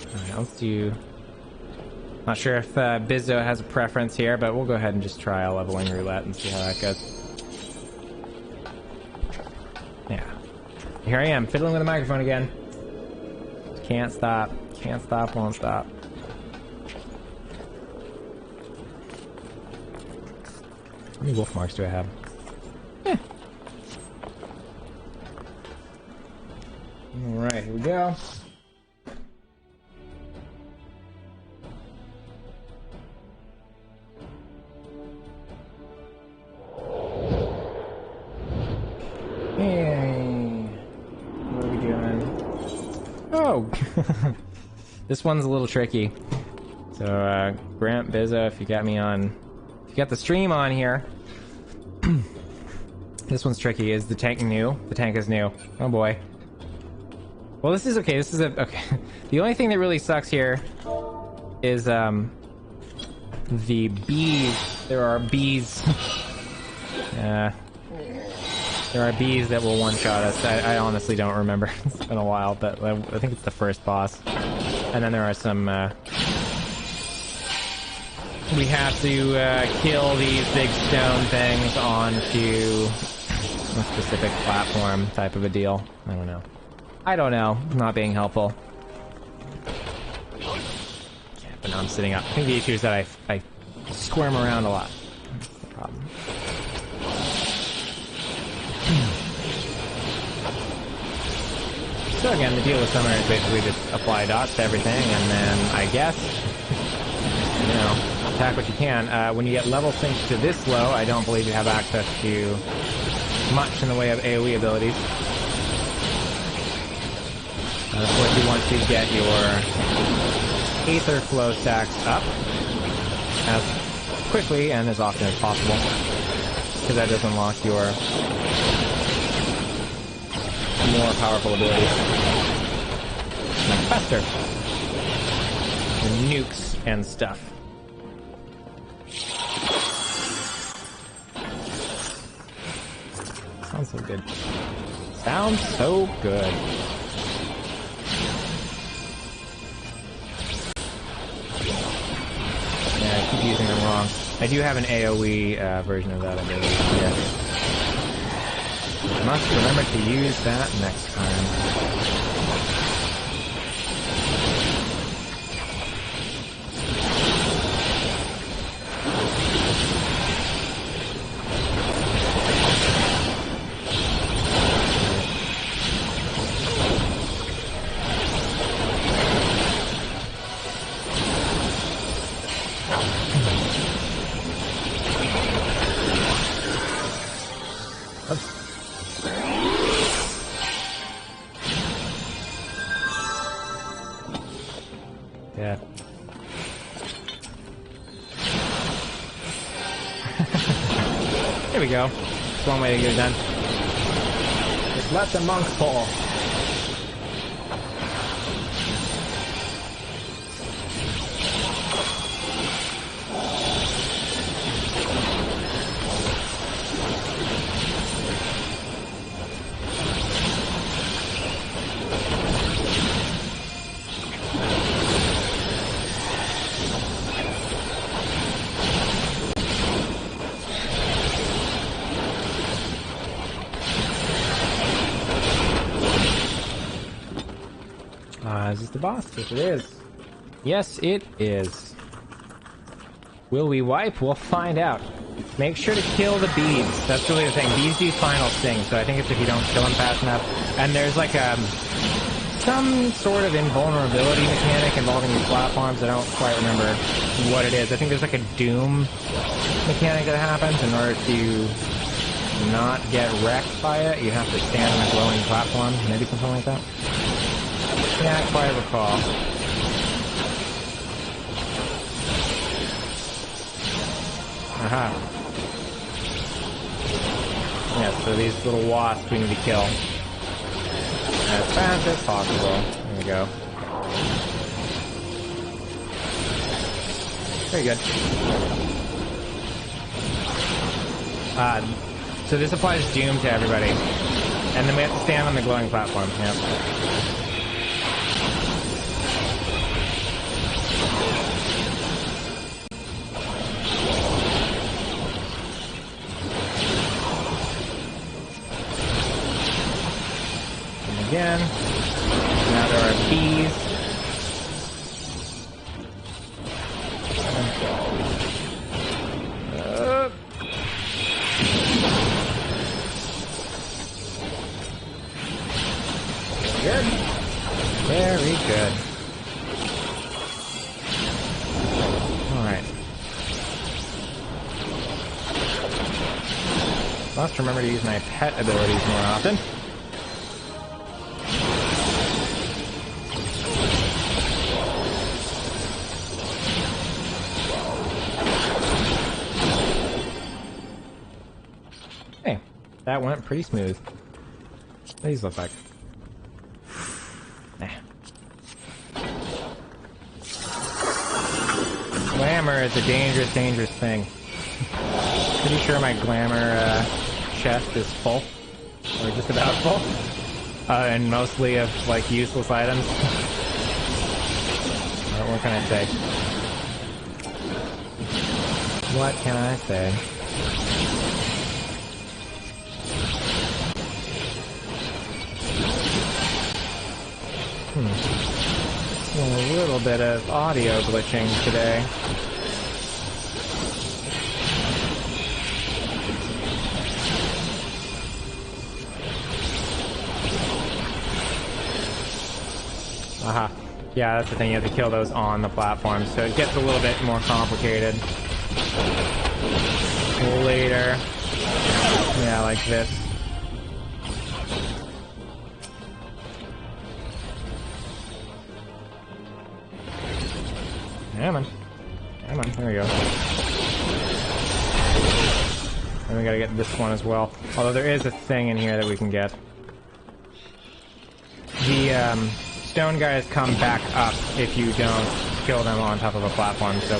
Alright, let's do... Not sure if Bizzo has a preference here, but we'll go ahead and just try a leveling roulette and see how that goes. Yeah. Here I am, fiddling with the microphone again. Can't stop. Can't stop, won't stop. How many wolf marks do I have? Eh. Alright, here we go. Hey, what are we doing? Oh! This one's a little tricky. So, Grant Bizza, if you got me on... If you got the stream on here... This one's tricky. Is the tank new? The tank is new. Oh boy. Well, this is okay. This is a... Okay. The only thing that really sucks here is, the bees. There are bees. There are bees that will one-shot us. I honestly don't remember. It's been a while, but I think it's the first boss. And then there are some, we have to, kill these big stone things onto a specific platform type of a deal. I don't know. I don't know. I'm not being helpful. Yeah, but now I'm sitting up. I think the issue is that I squirm around a lot. That's the problem. So again, the deal with Summer is basically just apply dots to everything, and then I guess, you know, attack what you can. When you get level synced to this low, I don't believe you have access to much in the way of AoE abilities. Of course, you want to get your Aether Flow stacks up as quickly and as often as possible, because that does unlock your more powerful abilities. Like Fester, and nukes and stuff. Sounds so good. Sounds so good. Yeah, I keep using them wrong. I do have an AoE version of that ability. Yes. Must remember to use that next time. Yeah. Here we go. That's one way to get it done. Just let the monk fall. Is this the boss? Yes, it is. Yes, it is. Will we wipe? We'll find out. Make sure to kill the beads. That's really the thing. Beads do final sting, so I think it's if you don't kill them fast enough. And there's like some sort of invulnerability mechanic involving these platforms. I don't quite remember what it is. I think there's like a doom mechanic that happens. In order to not get wrecked by it, you have to stand on a glowing platform. Maybe something like that. Can't quite recall. Aha. Yeah, so these little wasps we need to kill as fast as possible. There we go. Very good. So this applies Doom to everybody. And then we have to stand on the glowing platform. Yep. Again. Now there are bees. Good. Very good. Alright. Must remember to use my pet abilities more often. That went pretty smooth. What do these look like? Glamour is a dangerous, dangerous thing. Pretty sure my glamour chest is full. Or just about full. And mostly of, like, useless items. What can I say? What can I say? A little bit of audio glitching today. Aha. Yeah, that's the thing. You have to kill those on the platform, so it gets a little bit more complicated later. Yeah, like this. Come on. Come on. There we go. And we gotta get this one as well. Although there is a thing in here that we can get. The stone guys come back up if you don't kill them on top of a platform, so...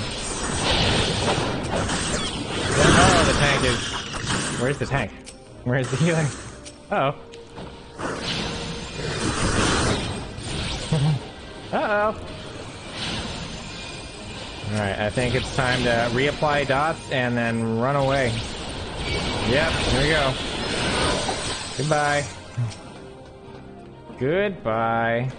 Oh, the tank is... Where's the tank? Where's the healing? Uh-oh. Uh-oh. Alright, I think it's time to reapply dots and then run away. Yep, here we go. Goodbye. Goodbye.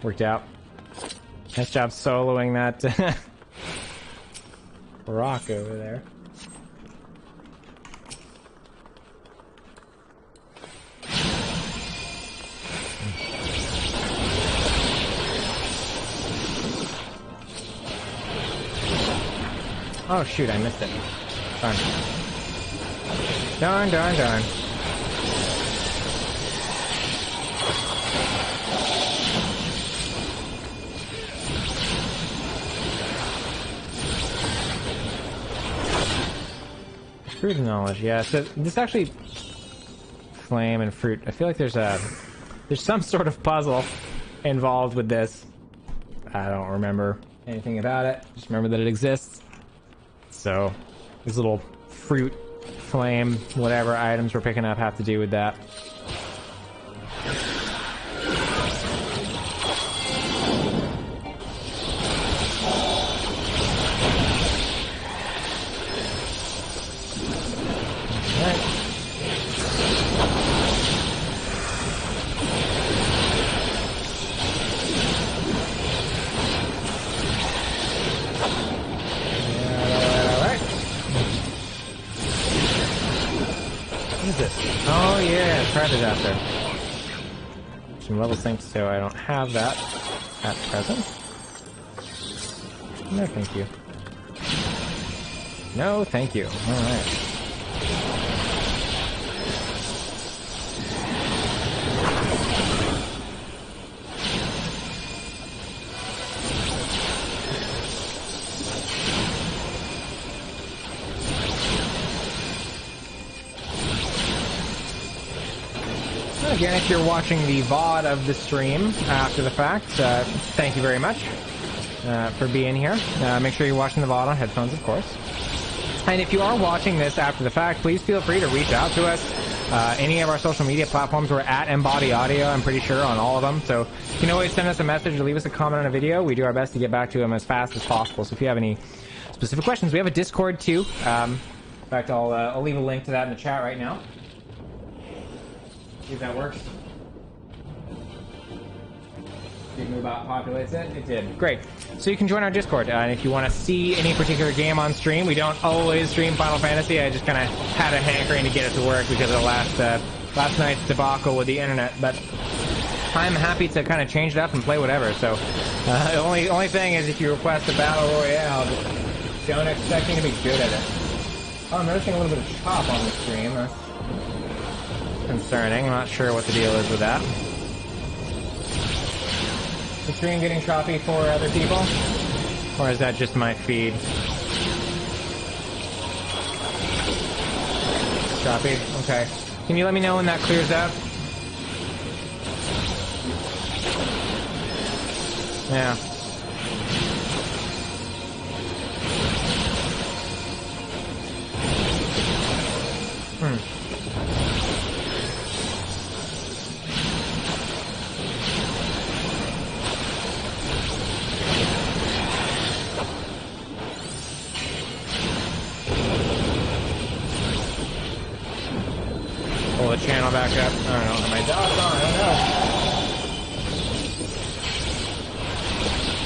Worked out. Nice job soloing that rock over there. Oh shoot, I missed it. Darn. Darn, darn, darn. Fruit of knowledge, yeah. So this actually flame and fruit. I feel like there's some sort of puzzle involved with this. I don't remember anything about it. Just remember that it exists. So these little fruit, flame, whatever items we're picking up have to do with that. Oh yeah, Predator after. Some level syncs, so I don't have that at present. No, thank you. No, thank you. Alright. Again, if you're watching the VOD of the stream after the fact, thank you very much for being here. Make sure you're watching the VOD on headphones, of course. And if you are watching this after the fact, please feel free to reach out to us. Any of our social media platforms, we're at Embody Audio, I'm pretty sure, on all of them. So you can always send us a message or leave us a comment on a video. We do our best to get back to them as fast as possible. So if you have any specific questions, we have a Discord too. In fact, I'll leave a link to that in the chat right now. See if that works. Did Moobot populates it? It did. Great. So you can join our Discord, and if you want to see any particular game on stream, we don't always stream Final Fantasy. I just kind of had a hankering to get it to work because of the last night's debacle with the internet. But I'm happy to kind of change it up and play whatever. So the only thing is, if you request a battle royale, just don't expect me to be good at it. Oh, I'm noticing a little bit of chop on the stream. That's concerning. I'm not sure what the deal is with that. Is the stream getting choppy for other people? Or is that just my feed? Choppy? Okay. Can you let me know when that clears out? Yeah. Pull the channel back up. I don't know. My dog's on. I don't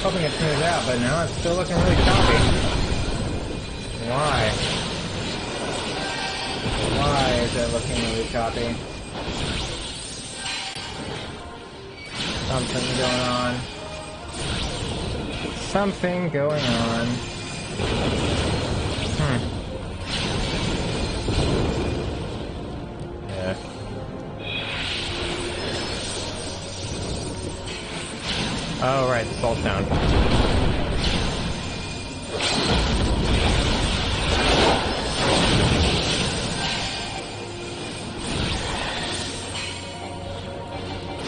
know. hoping it smooths out, but now it's still looking really choppy. Why? Why is it looking really choppy? Something going on. Something going on. Yeah. Oh, right, the salt stone.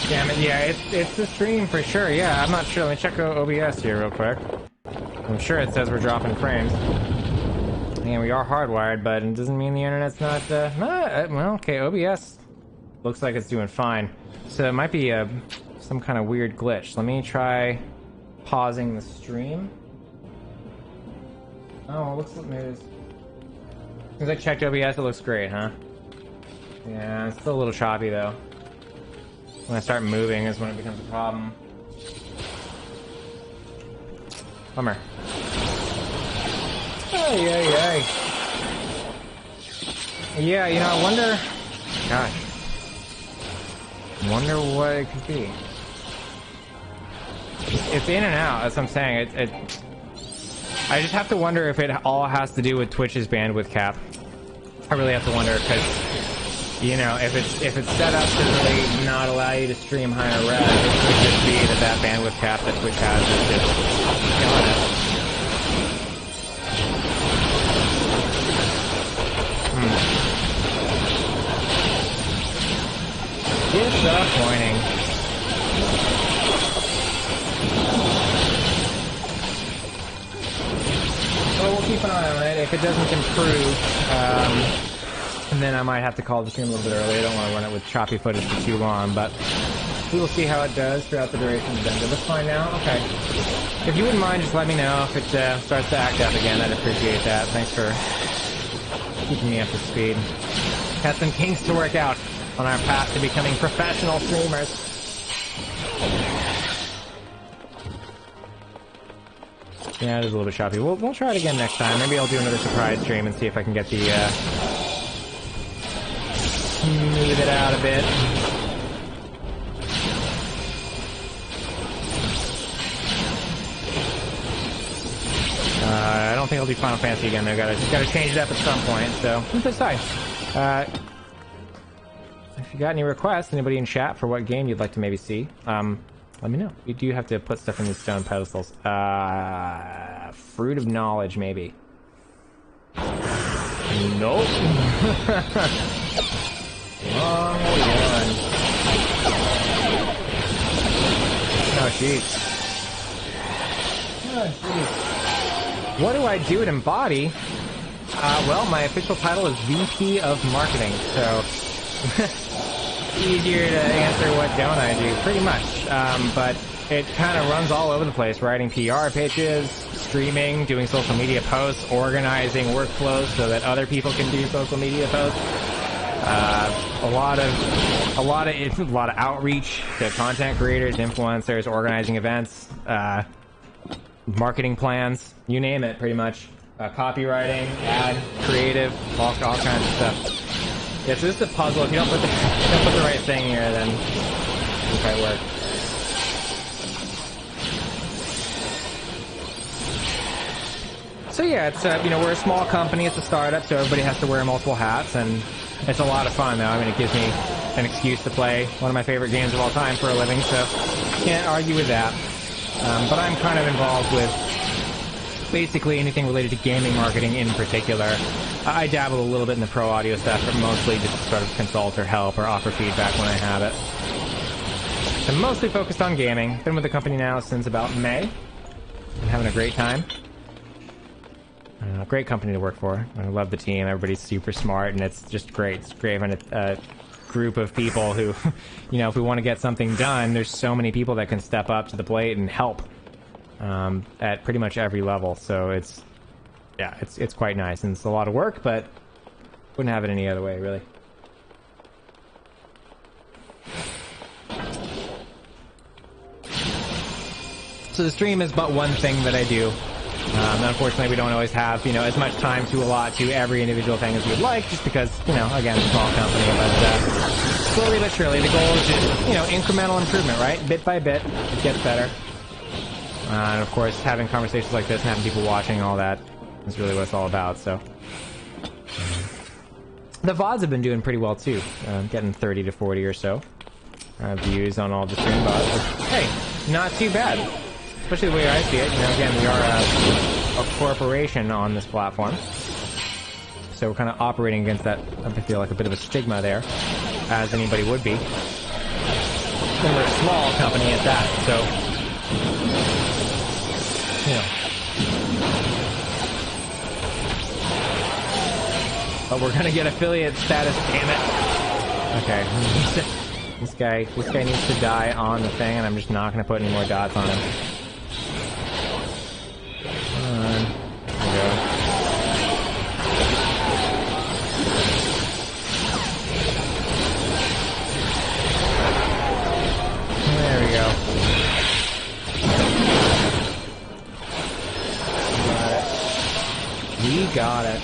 Damn it, yeah, it's the stream for sure, yeah, I'm not sure, let me check OBS here real quick. I'm sure it says we're dropping frames. And we are hardwired, but it doesn't mean the internet's not, well, okay, OBS looks like it's doing fine. So it might be some kind of weird glitch. Let me try pausing the stream. Oh, it looks like maybe it's... Since I checked OBS, it looks great, huh? Yeah, it's still a little choppy, though. When I start moving is when it becomes a problem. Bummer. Ay, ay, ay. Yeah, you know, I wonder... Gosh. Wonder what it could be. It's in and out, that's what I'm saying. I just have to wonder if it all has to do with Twitch's bandwidth cap. I really have to wonder, because, you know, if it's set up to really not allow you to stream higher res, it could just be that bandwidth cap that Twitch has is just killing it. Disappointing. Well, we'll keep an eye on it. If it doesn't improve, and then I might have to call the stream a little bit early. I don't want to run it with choppy footage for too long, but we will see how it does throughout the duration of the video. Looks fine now? Okay. If you wouldn't mind, just let me know if it starts to act up again. I'd appreciate that. Thanks for keeping me up to speed. Got some kinks to work out on our path to becoming professional streamers. Yeah, it is a little bit choppy. We'll try it again next time. Maybe I'll do another surprise stream and see if I can get the smooth it out a bit. I don't think I'll do Final Fantasy again. Though. Gotta change it up at some point. So let's decide. If you got any requests, anybody in chat for what game you'd like to maybe see, let me know. You do have to put stuff in these stone pedestals. Fruit of Knowledge, maybe. Nope. Wrong one. Oh, jeez. Oh, jeez. What do I do at Embody? Well, my official title is VP of Marketing, so... easier to answer what don't I do, pretty much. But it kind of runs all over the place, writing PR pitches, streaming, doing social media posts, organizing workflows so that other people can do social media posts. A lot of outreach to content creators, influencers, organizing events, marketing plans, you name it, pretty much. Copywriting, ad, creative, all kinds of stuff. Yeah, so this is a puzzle. If you don't put the right thing here, then it won't quite work. So yeah, it's you know, we're a small company. It's a startup, so everybody has to wear multiple hats, and it's a lot of fun. Though, I mean, it gives me an excuse to play one of my favorite games of all time for a living, so can't argue with that. But I'm kind of involved with basically anything related to gaming marketing in particular. I dabble a little bit in the pro audio stuff, but mostly just sort of consult or help or offer feedback when I have it. I'm mostly focused on gaming. Been with the company now since about May. Been having a great time. Great company to work for. I love the team. Everybody's super smart, and it's just great. It's great having a group of people who, you know, if we want to get something done, there's so many people that can step up to the plate and help at pretty much every level. So it's quite nice, and it's a lot of work, but wouldn't have it any other way, really. So the stream is but one thing that I do. Unfortunately, we don't always have, you know, as much time to allot to every individual thing as we'd like, just because, you know, again, small company, but slowly but surely, the goal is just, you know, incremental improvement, right? Bit by bit, it gets better. And of course, having conversations like this and having people watching, all that is really what it's all about, so. The VODs have been doing pretty well, too. Getting 30 to 40 or so views on all the stream VODs. But, hey, not too bad. Especially the way I see it. You know, again, we are a corporation on this platform. So we're kind of operating against that, I feel like, a bit of a stigma there, as anybody would be. And we're a small company at that, so... You know. But we're gonna get affiliate status, damn it. Okay. This guy needs to die on the thing, and I'm just not gonna put any more dots on him. Come on. There we go. There we go. We got it.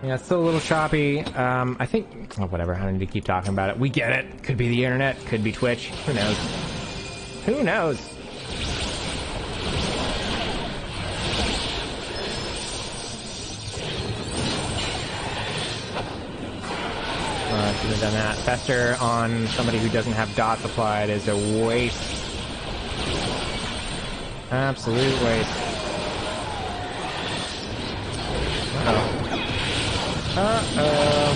Yeah, it's still a little choppy. I think... Oh, whatever. I don't need to keep talking about it. We get it. Could be the internet. Could be Twitch. Who knows? Who knows? Should have done that. Fester on somebody who doesn't have dots applied is a waste. Absolute waste. Uh-oh. Uh-oh.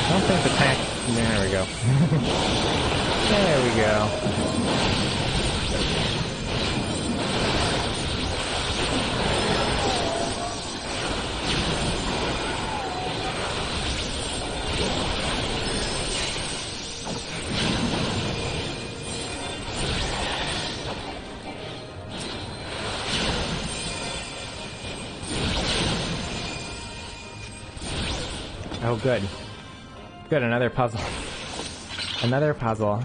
I don't think the tank... There we go. There we go. Oh, good. Good, another puzzle. Another puzzle.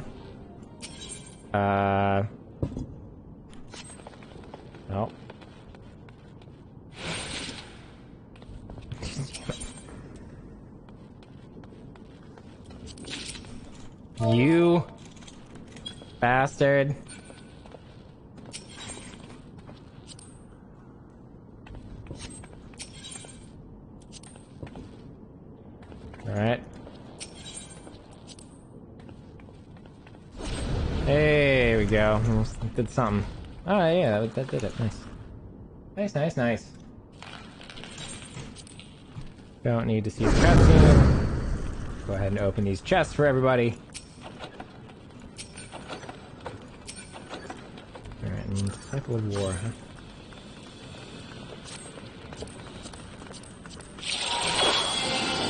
Oh. You bastard. Alright. There we go. Did something. Oh yeah, that did it. Nice. Nice, nice, nice. Don't need to see the cutscene. Go ahead and open these chests for everybody. Alright, and Cycle of War, huh?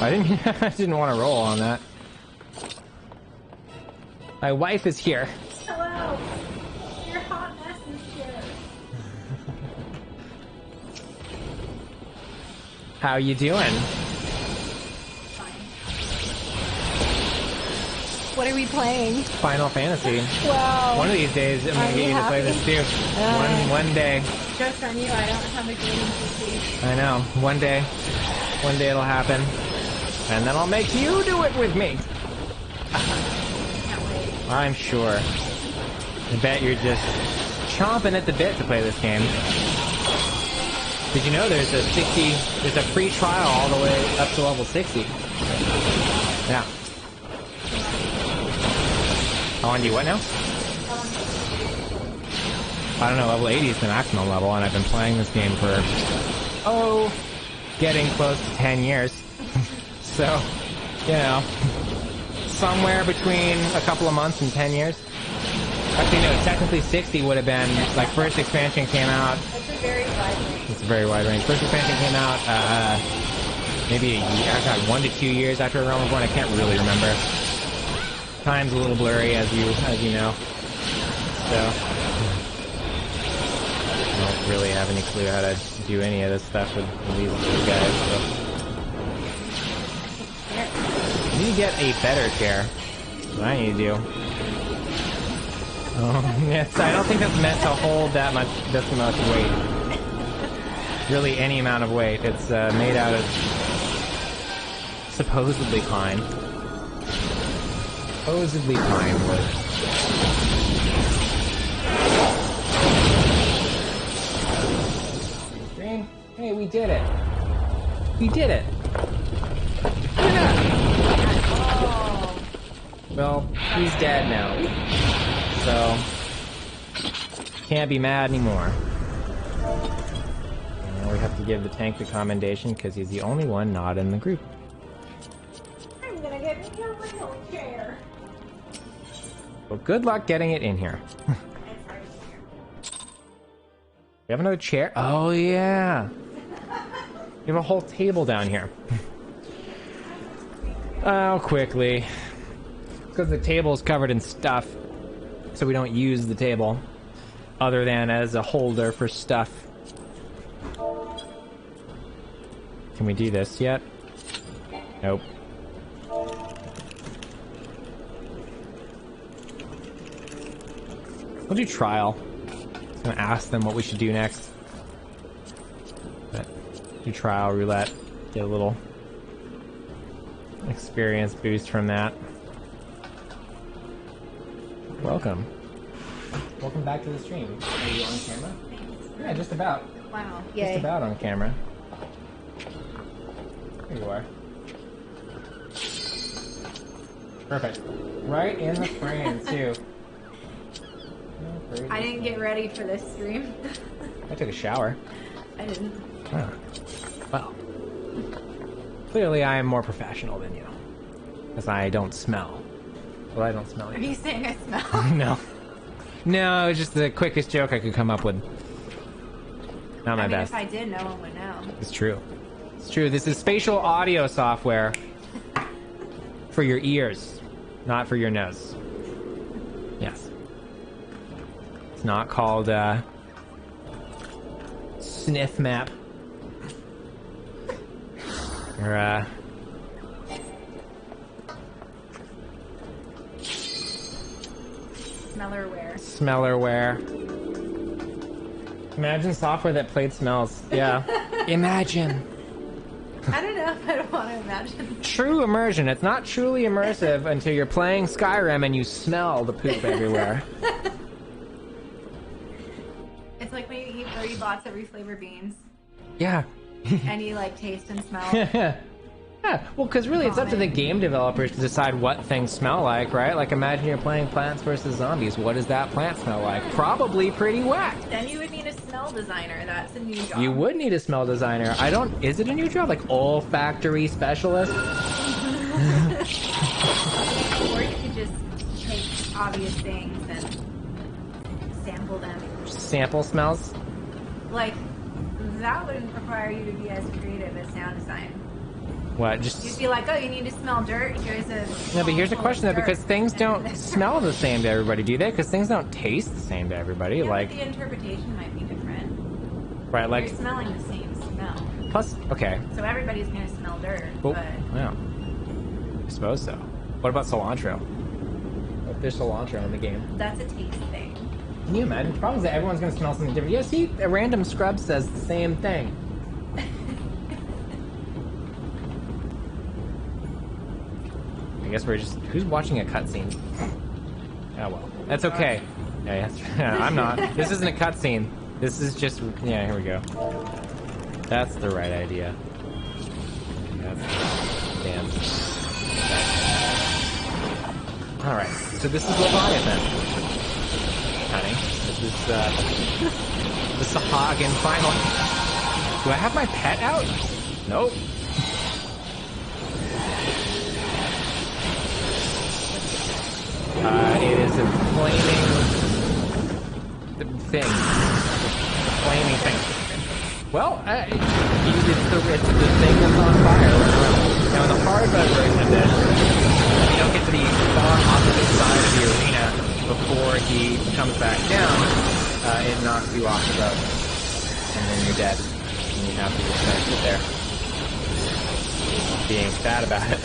I didn't want to roll on that. My wife is here. Hello. Your hot mess is here. How you doing? Fine. What are we playing? Final Fantasy. Wow. One of these days, I'm gonna get you to play this too. One day. Just on you, I don't have a gaming PC. I know. One day it'll happen. And then I'll make you do it with me. Can't wait. I'm sure. I bet you're just chomping at the bit to play this game. Did you know there's a free trial all the way up to level 60? Yeah. How on do you what now? I don't know, level 80 is the maximum level, and I've been playing this game for, getting close to 10 years. So, you know, somewhere between a couple of months and 10 years. Actually, no, technically 60 would have been, like, first expansion came out. That's a very wide range. It's a very wide range. First expansion came out, maybe a year, I got 1 to 2 years after Realm Reborn. I can't really remember. Time's a little blurry, as you know. So, I don't really have any clue how to do any of this stuff with these guys, so. I need to get a better chair. What I need to do. Oh, yes, I don't think that's meant to hold that much, this much weight. Really, any amount of weight. It's made out of supposedly pine. Supposedly pine wood. Green? Hey, we did it. We did it. Oh. Well, he's dead now. So, can't be mad anymore. And we have to give the tank the commendation because he's the only one not in the group. I'm gonna get me a real chair. Well, good luck getting it in here. It's right here. We have another chair? Oh, yeah. We have a whole table down here. Oh, quickly. Because the table is covered in stuff. So we don't use the table. Other than as a holder for stuff. Can we do this yet? Nope. We'll do trial. I'm gonna ask them what we should do next. But do trial roulette. Get a little experience boost from that. Welcome. Welcome back to the stream. Are you on camera? Thanks. Yeah, just about. Wow. Just Yay. about on camera. There you are. Perfect. Right in the frame, too. I didn't get ready for this stream. I took a shower. I didn't. Huh. Well. Clearly I am more professional than you. Because I don't smell. Well, I don't smell Are either. you saying I smell? No. No, it's just the quickest joke I could come up with. Not my best. If I did, no one would know. It's true. It's true. This is spatial audio software for your ears, not for your nose. Yes. It's not called sniff map. Or Smellerware. smellerware. Imagine software that played smells. Yeah. Imagine. I don't know if I want to imagine. True immersion. It's not truly immersive until you're playing Skyrim and you smell the poop everywhere. It's like when you eat 30 bots every flavor beans Yeah. and you like taste and smell. Yeah, well, because really it's up to the game developers to decide what things smell like, right? Like, imagine you're playing Plants vs. Zombies. What does that plant smell like? Probably pretty wet. Then you would need a smell designer. That's a new job. You would need a smell designer. Is it a new job? Like, olfactory specialist? Or you could just take obvious things and sample them. Sample smells? Like, that wouldn't require you to be as creative as sound design. What? You'd Just... be like, oh, you need to smell dirt? Here's a... No, but here's a question, though, dirt. because things don't And- smell the same to everybody, do they? Because things don't taste the same to everybody. Yeah, Like, but the interpretation might be different. right, like... You're smelling the same smell. Plus, okay. So everybody's going to smell dirt, Well, but... yeah. I suppose so. What about cilantro? What if there's cilantro in the game? That's a taste thing. Can you imagine? The problem is that everyone's going to smell something different. Yeah, see, a random scrub says the same thing. I guess we're just... Who's watching a cutscene? Oh, well. That's okay. Yeah, I'm not. This isn't a cutscene. This is just... Yeah, here we go. That's the right idea. Damn. Alright, so this is Leviathan. Honey. This is, the Sahagin final. Do I have my pet out? Nope. It is a flaming thing. A flaming thing. Well, it's the thing that's on fire. Now, in the hardmode version of this, you don't get to the far opposite side of the arena before he comes back down. It knocks you off the boat, and then you're dead. And you have to just kind of sit there, being sad about it.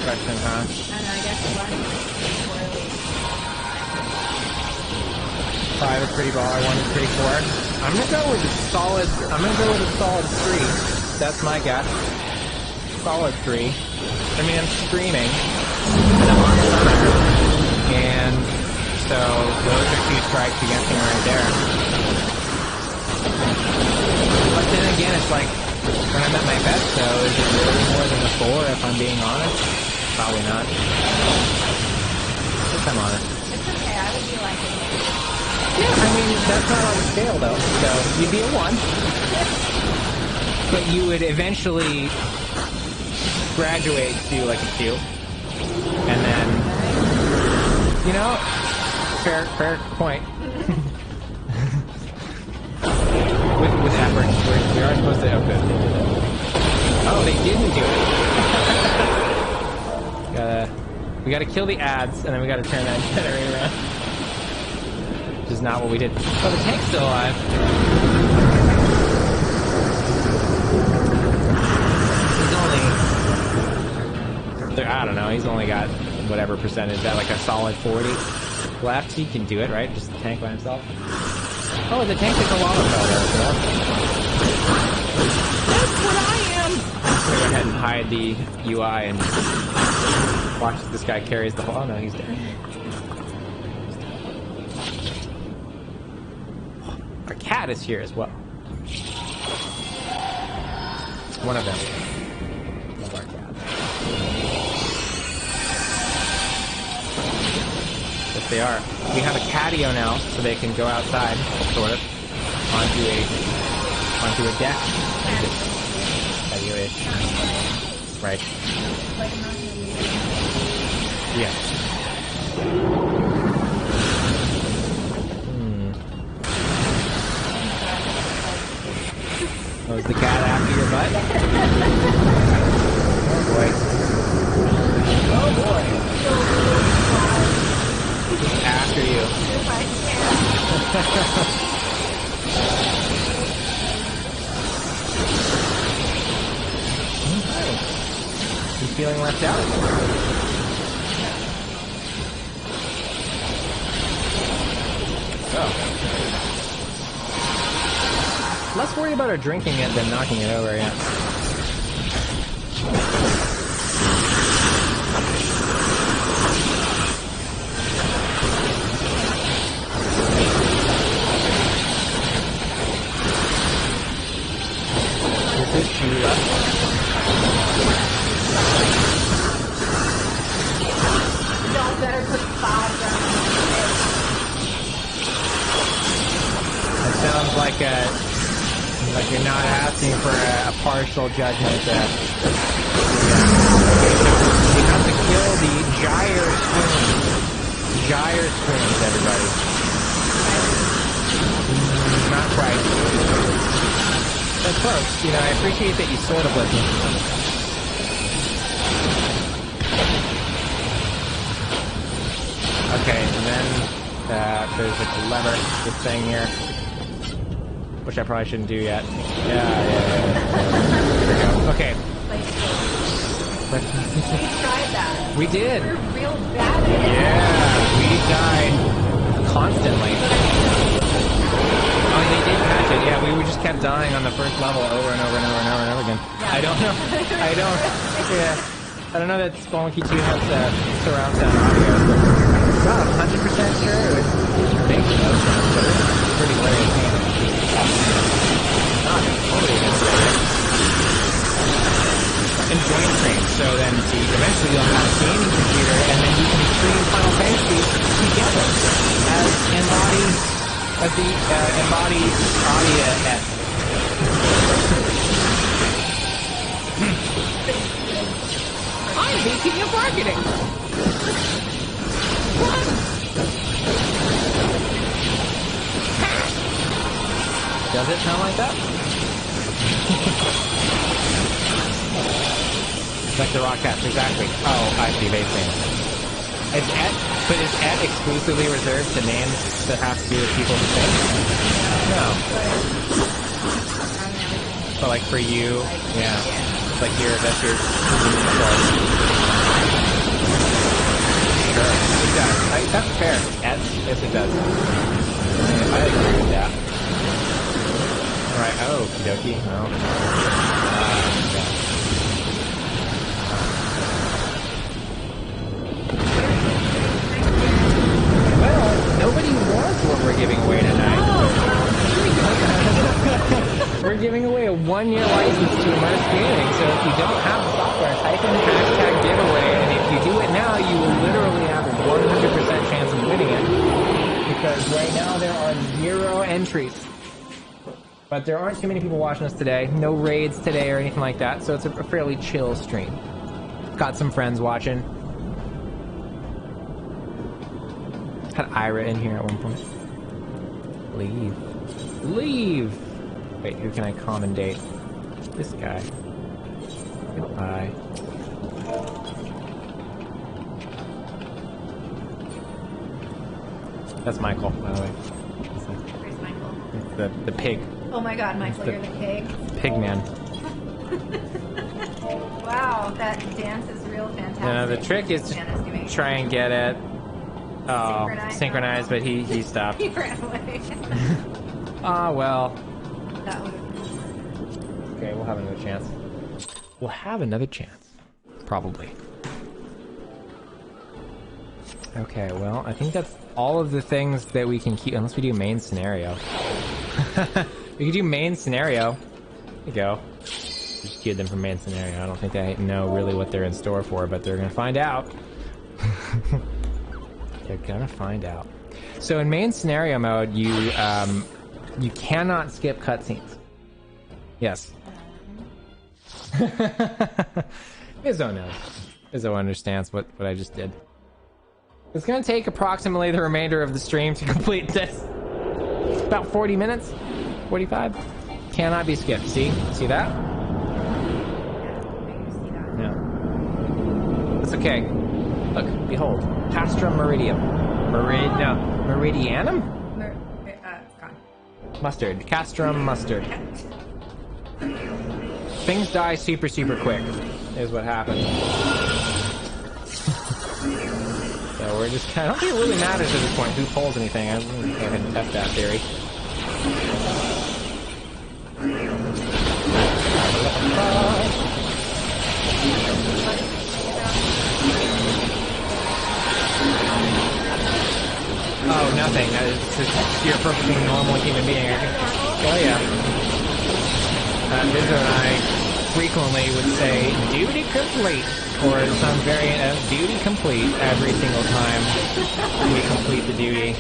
question, huh? I don't know, I guess it was poorly. 5 is pretty baller, 1 is pretty poor. I'm gonna go with a solid 3. That's my guess. Solid 3. I mean, I'm streaming, and I'm on summer, and so those are 2 strikes against me right there. But then again, it's like, when I'm at my best though, is it really more than a 4 if I'm being honest? Probably not. If I'm honest. It's okay, I would be like it. Yeah, I mean, that's not on the scale though, so you'd be a 1. But you would eventually graduate to like a 2. And then, you know, fair point. with effort, we are supposed to, oh good. Oh, they didn't do it. We gotta kill the ads, and then we gotta turn that generator around. Which is not what we did. Oh, the tank's still alive. He's only... I don't know, he's only got whatever percentage, that like a solid 40 left. He can do it, right? Just the tank by himself. Oh, the tank took a lot of power. That's what I am! I'm gonna go ahead and hide the UI and watch as this guy carries the whole... Oh no, he's dead. Our cat is here as well. One of them. Love our cat. Yes, they are. We have a catio now, so they can go outside, sort of, onto a deck. Catio-ish. Right. Yes. Oh, is the cat after your butt? Oh boy. Oh boy. He's after you. You feeling left out? Oh. Less worried about her drinking it than knocking it over, yeah. This is Shula. Y'all better put 5 down. That sounds like you're not asking for a partial judgment. Okay, so we have to kill the gyre spoons. Gyre spoons, everybody. Not quite. That's close. You know, I appreciate that you sort of listen. Okay, and then there's like a lever, this thing here. Which I probably shouldn't do yet. Yeah. There we go. Okay. We tried that. We did. We're real bad at it. Yeah, we died constantly. Oh, they did catch it. Yeah, we just kept dying on the first level over and over and over and over and over again. Yeah. I don't know. Yeah. I don't know that Spelunky 2 has surround sound audio. Not 100% sure. It would make no sense, but it's pretty hilarious. Not totally against it. And joint stream, so then see, eventually you'll have a gaming computer, and then you can stream Final Fantasy together as the embodied audio S. I'm VP of marketing. What? Does it sound like that? Like the rock cats, exactly. Oh, I see, basically. Is Et exclusively reserved to names that have to do with people who sing? No. But like for you, yeah. It's like that's your choice. Sure, it does. That's fair. Yes, it does. I agree with that. Alright, oh, okie dokie. No. Well, nobody wants what we're giving away tonight. We're giving away a 1-year license to Immerse Gaming, so if you don't have the software, type in #giveaway, and if you do it now, you will literally have a 100% chance of winning it. Because right now there are 0 entries. But there aren't too many people watching us today. No raids today or anything like that, so it's a fairly chill stream. Got some friends watching. Had Ira in here at one point. Leave. Leave! Wait, who can I commendate? This guy. Goodbye. That's Michael, by the way. Where's Michael? It's the pig. Oh my god, Michael, you're the pig. Pig man. Wow, that dance is real fantastic. The trick is to try and get it synchronized, but he stopped. He ran away. Ah, well. That would have Okay, we'll have another chance. We'll have another chance. Probably. Okay, well, I think that's all of the things that we can keep, unless we do main scenario. We can do main scenario. There you go. Just queued them from main scenario. I don't think they know really what they're in store for, but they're gonna find out. They're gonna find out. So in main scenario mode, you cannot skip cutscenes. Yes. Izzo knows. Izzo understands what I just did. It's gonna take approximately the remainder of the stream to complete this. About 40 minutes? 45? Cannot be skipped. See? See that? No. It's okay. Look, behold. Castrum Meridium. Meridianum? it's gone. Mustard. Castrum mustard. Things die super quick, is what happens. So we're just kind of, I don't think it really matters at this point who pulls anything. I'm going to go ahead and test that theory. Oh, nothing. You're a perfectly normal human being. Oh, yeah. Vizzo and I frequently would say, duty complete, or some variant of duty complete every single time we complete the duty.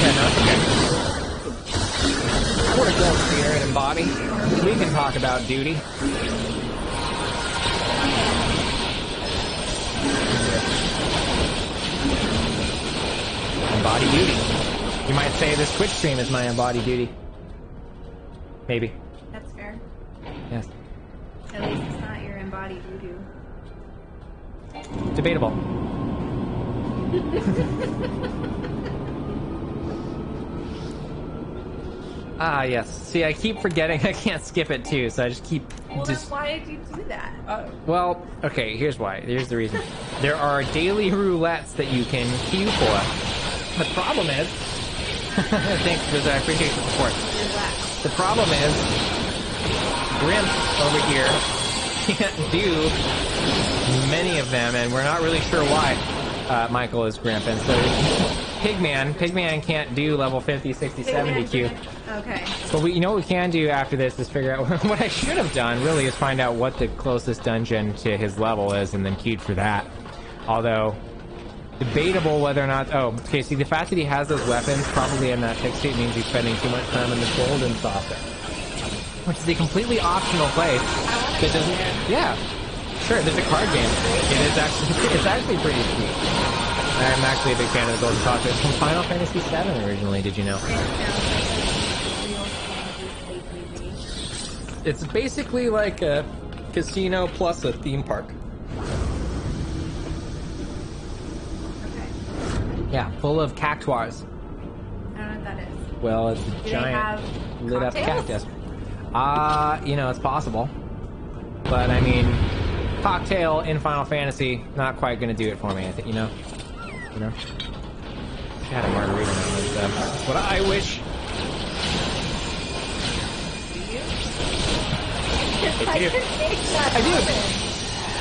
Yeah, no, it's okay. We're adult spirit and body. We can talk about duty. Embody duty. You might say this Twitch stream is my embodied duty. Maybe. That's fair. Yes. At least it's not your embodied doo-doo. Debatable. Ah, yes. See, I keep forgetting I can't skip it too, so I just keep... Well, then why did you do that? Well, okay, here's why. Here's the reason. There are daily roulettes that you can queue for. The problem is... Thanks, Liz, I appreciate the support. The problem is... Grimp over here can't do many of them, and we're not really sure why. Michael is Grimp, and so Pigman can't do level 50, 60, 70 queue. Okay. But you know what we can do after this is figure out what I should have done, really, is find out what the closest dungeon to his level is and then queued for that. Although, debatable whether or not... Oh, okay, see, the fact that he has those weapons probably in that text sheet means he's spending too much time in the golden saucer. Which is a completely optional place that doesn't... Yeah. Sure, there's a card game. It's actually pretty sweet. I'm actually a big fan of the golden saucer. It's from Final Fantasy VII originally, did you know? It's basically like a casino plus a theme park. Okay. Yeah, full of cactuars. I don't know what that is. Well, it's a Do giant they have lit up cocktails? cactus. You know, it's possible. But I mean, cocktail in Final Fantasy, not quite gonna do it for me. I think, you know? I had a margarita now, but that's what I wish.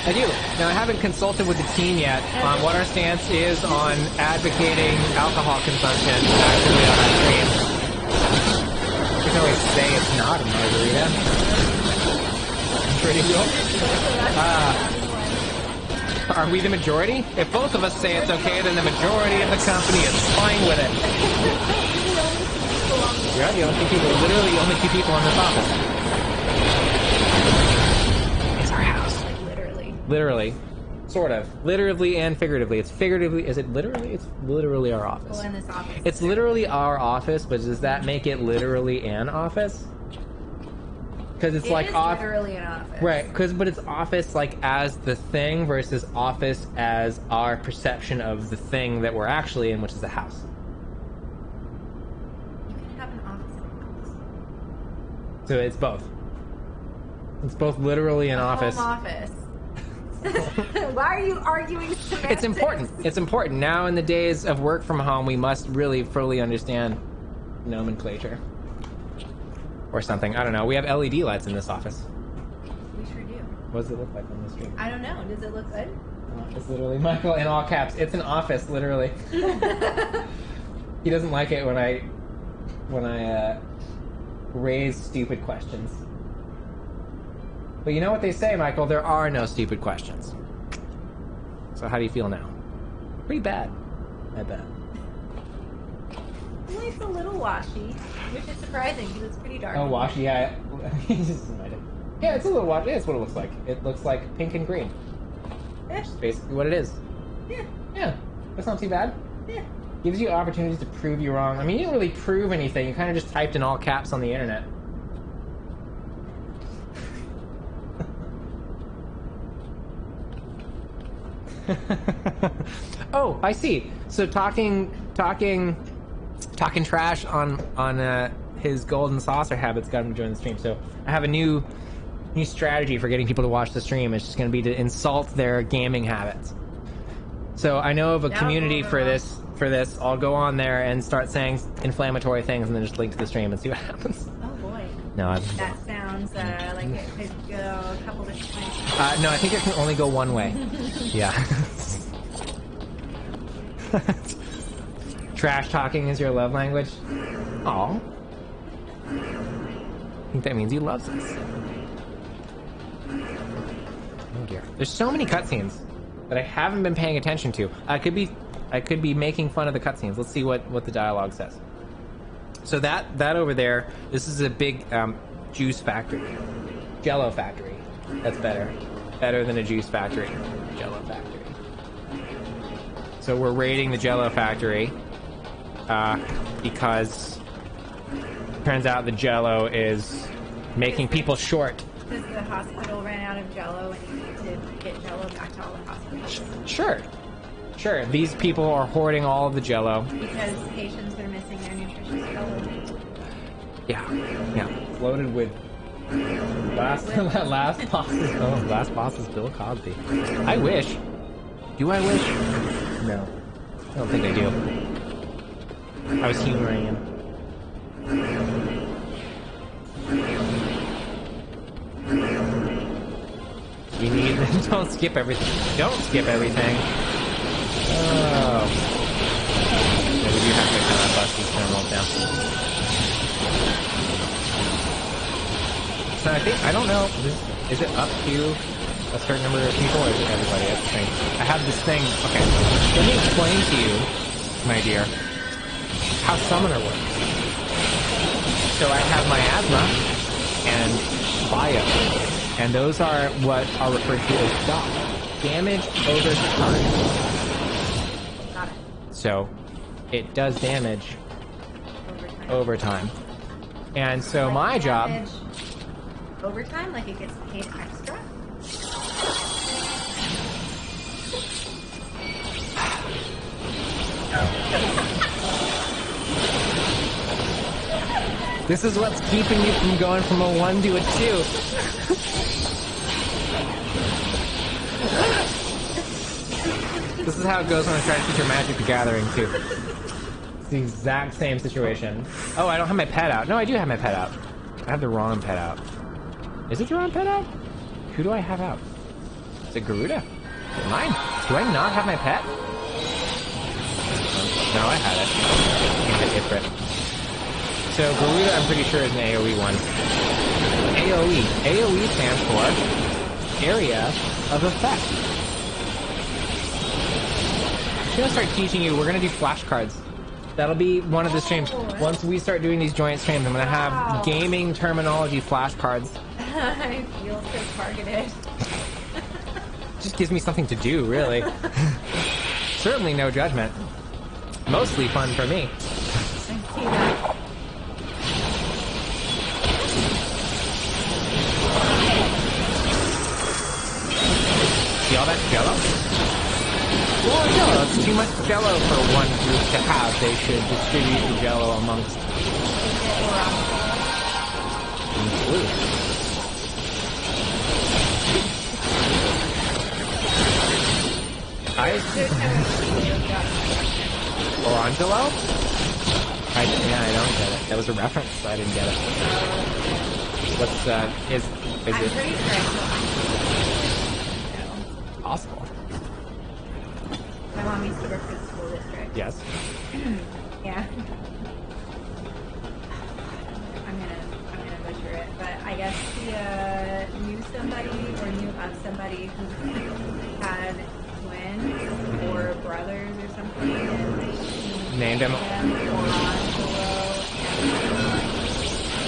I do. Now, I haven't consulted with the team yet on what our stance is on advocating alcohol consumption actually on our stream. We can always say it's not a margarita. Pretty cool. Are we the majority? If both of us say it's okay, then the majority of the company is fine with it. Yeah, the only people, literally the only two people in this office. It's our house. Like literally. Literally. Sort of. Literally and figuratively. It's figuratively, is it literally? It's literally our office. Well, in this office. It's literally our office, but does that make it literally an office? Because it's like literally an office. Right, but it's office like as the thing versus office as our perception of the thing that we're actually in, which is the house. You can have an office in a house. So it's both. It's both literally an office. Home office. Why are you arguing semantics? It's important. It's important. Now in the days of work from home, we must really fully understand nomenclature. Or something. I don't know. We have LED lights in this office. We sure do. What does it look like on the stream? I don't know. Does it look good? It's literally Michael in all caps. It's an office, literally. He doesn't like it when I raise stupid questions. But you know what they say, Michael? There are no stupid questions. So how do you feel now? Pretty bad. I bet. Well, it's a little washy, which is surprising because it's pretty dark. Oh, washy, yeah. Yeah, it's a little washy. That's what it looks like. It looks like pink and green. That's basically what it is. Yeah. Yeah. That's not too bad. Yeah. Gives you opportunities to prove you wrong. I mean, you didn't really prove anything. You kind of just typed in all caps on the internet. Oh, I see. So talking trash on his golden saucer habits got him to join the stream. So I have a new strategy for getting people to watch the stream. It's just going to be to insult their gaming habits. So I know of a community for this. I'll go on there and start saying inflammatory things, and then just link to the stream and see what happens. Oh boy. No, that sounds like it could go a couple different ways. no, I think it can only go one way. Yeah. Trash talking is your love language? Aw. I think that means he loves us. Oh dear. There's so many cutscenes that I haven't been paying attention to. I could be making fun of the cutscenes. Let's see what the dialogue says. So that over there, this is a big juice factory. Jello factory. That's better. Better than a juice factory. Jello factory. So we're raiding the Jello factory because it turns out the Jello is making people short. Because the hospital ran out of Jello and you need to get Jello back to all the hospitals. Sure. These people are hoarding all of the Jello. Because patients are missing their nutritious Jello. Yeah. Loaded with last boss is Bill Cosby. I wish. Do I wish? No. I don't think I do. I was humoring him. You need... Don't skip everything. Don't skip everything. Oh. Yeah, we do have to kind of bust these terminals down. So I don't know, is it up to a certain number of people, or is it everybody? That's the thing. I have this thing, okay, let me explain to you, my dear, how Summoner works. So I have miasma and bio, and those are what are referred to as DOT, damage over time. Got it. So it does damage over time. And so my job... Overtime, like it gets paid extra? This is what's keeping you from going from a 1 to a 2. This is how it goes when I try to teach her Magic the Gathering, too. It's the exact same situation. Oh, I don't have my pet out. No, I do have my pet out. I have the wrong pet out. Is it the wrong pet out? Who do I have out? Is it Garuda? Mine. Do I not have my pet? No, I had it. I hit for it. So Garuda, I'm pretty sure, is an AoE one. AoE. AoE stands for Area of Effect. I'm gonna start teaching you. We're gonna do flashcards. That'll be one of the streams. Once we start doing these joint streams, I'm gonna have gaming terminology flashcards. I feel so targeted. Just gives me something to do, really. Certainly no judgment. Mostly fun for me. I see that. See all that jello? Well, jello. It's too much jello for one group to have. They should distribute the jello amongst. Blue. Orangelo? I don't get it. That was a reference, so I didn't get it. What's, is I'm it pretty sure possible? my mom used to work for the school district. Yes. Yeah. I'm gonna butcher it, but I guess he knew somebody or knew of somebody who had twins or brothers or something. And Named him Orangelo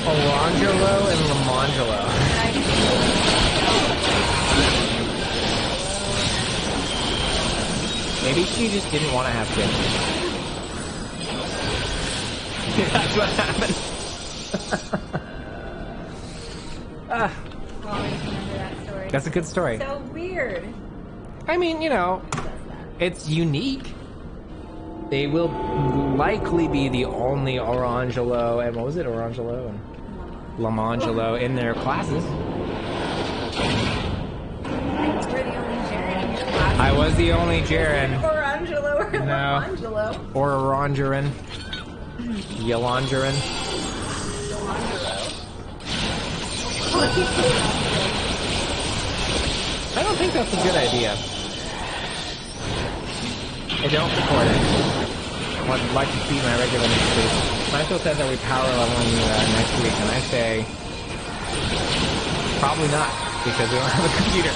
Orangelo and Lamangelo. Maybe she just didn't want to have kids. That's what happened. Always remember that story. That's a good story. So weird. I mean, you know, it's unique. They will likely be the only Orangelo and what was it? Orangelo and Lamangelo in their classes. We're the only Jaren in your class. I was the only Jaren. Orangelo or Lamangelo. Or Orangerin. Yolongerin. I don't think that's a good idea. I don't support it. I would like to see my regular next week. Michael says that we power leveling next week, and I say probably not, because we don't have a computer.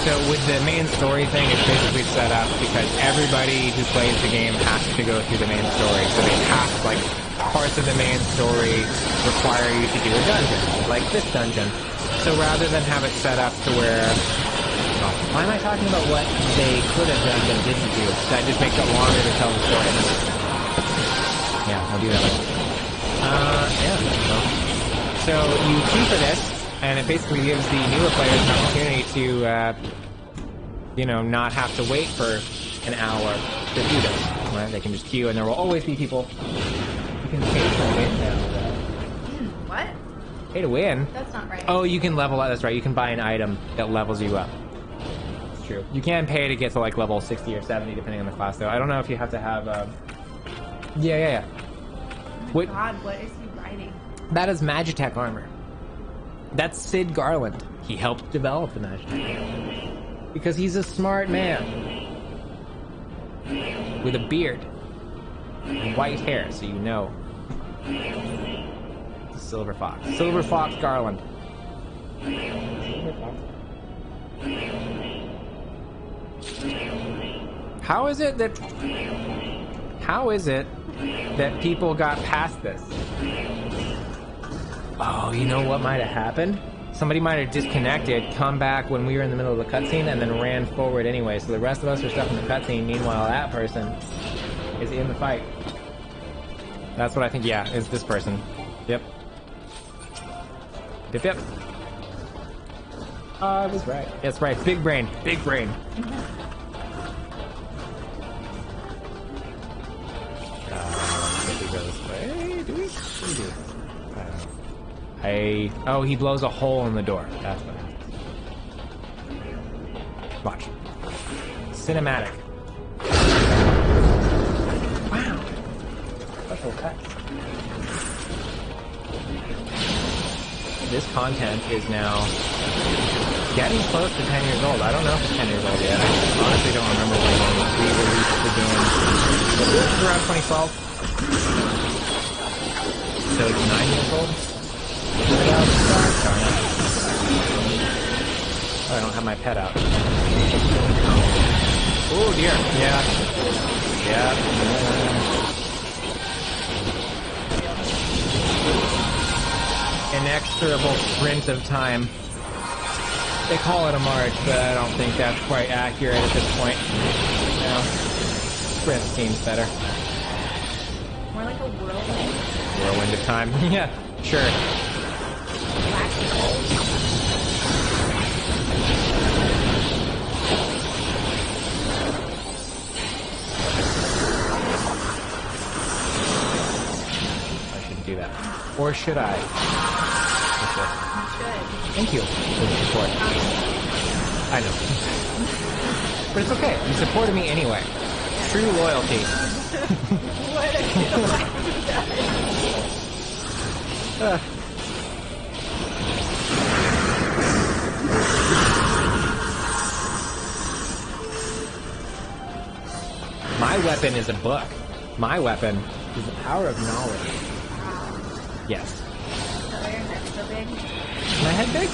So with the main story thing, it's basically set up because everybody who plays the game has to go through the main story. So they have, like, parts of the main story require you to do a dungeon, like this dungeon. So rather than have it set up to where... Oh, why am I talking about what they could have done but didn't do? That just makes it longer to tell the story. Yeah, I'll do that later. So you queue for this, and it basically gives the newer players an opportunity to, you know, not have to wait for an hour to do this. Right? They can just queue, and there will always be people. You can pay to win now. What? Pay to win? That's not right. Oh, you can level up. That's right. You can buy an item that levels you up. It's true. You can pay to get to like level 60 or 70, depending on the class, though. I don't know if you have to have. Yeah. Oh my God, what is he writing? That is Magitech armor. That's Sid Garland. He helped develop the Magitech. Because he's a smart man. With a beard. And white hair, so you know. It's a Silver Fox. Silver Fox Garland. Silver Fox. How is it that people got past this? Oh, you know what might have happened? Somebody might have disconnected, come back when we were in the middle of the cutscene, and then ran forward anyway. So the rest of us are stuck in the cutscene. Meanwhile, that person is in the fight. That's what I think. Yeah, it's this person. Yep. Yep. I was right. That's right. Big brain. Big brain. Did we go this way? Do we? We do. Oh, he blows a hole in the door. That's what happens. Watch. Cinematic. Wow. Special effects. This content is now getting close to 10 years old. I don't know if it's 10 years old yet. I honestly don't remember when we released the game. It was around 2012. So it's 9 years old? Darn it. Oh, I don't have my pet out. Oh dear. Yeah. Yeah. Inexorable sprint of time. They call it a march, but I don't think that's quite accurate at this point. No. Sprint seems better. More like a whirlwind. Whirlwind of time. Yeah, sure. I shouldn't do that. Or should I? Thank you for the support. I know. But it's okay. You supported me anyway. True loyalty. What a My weapon is a book. My weapon is the power of knowledge. Yes. so big. My head big?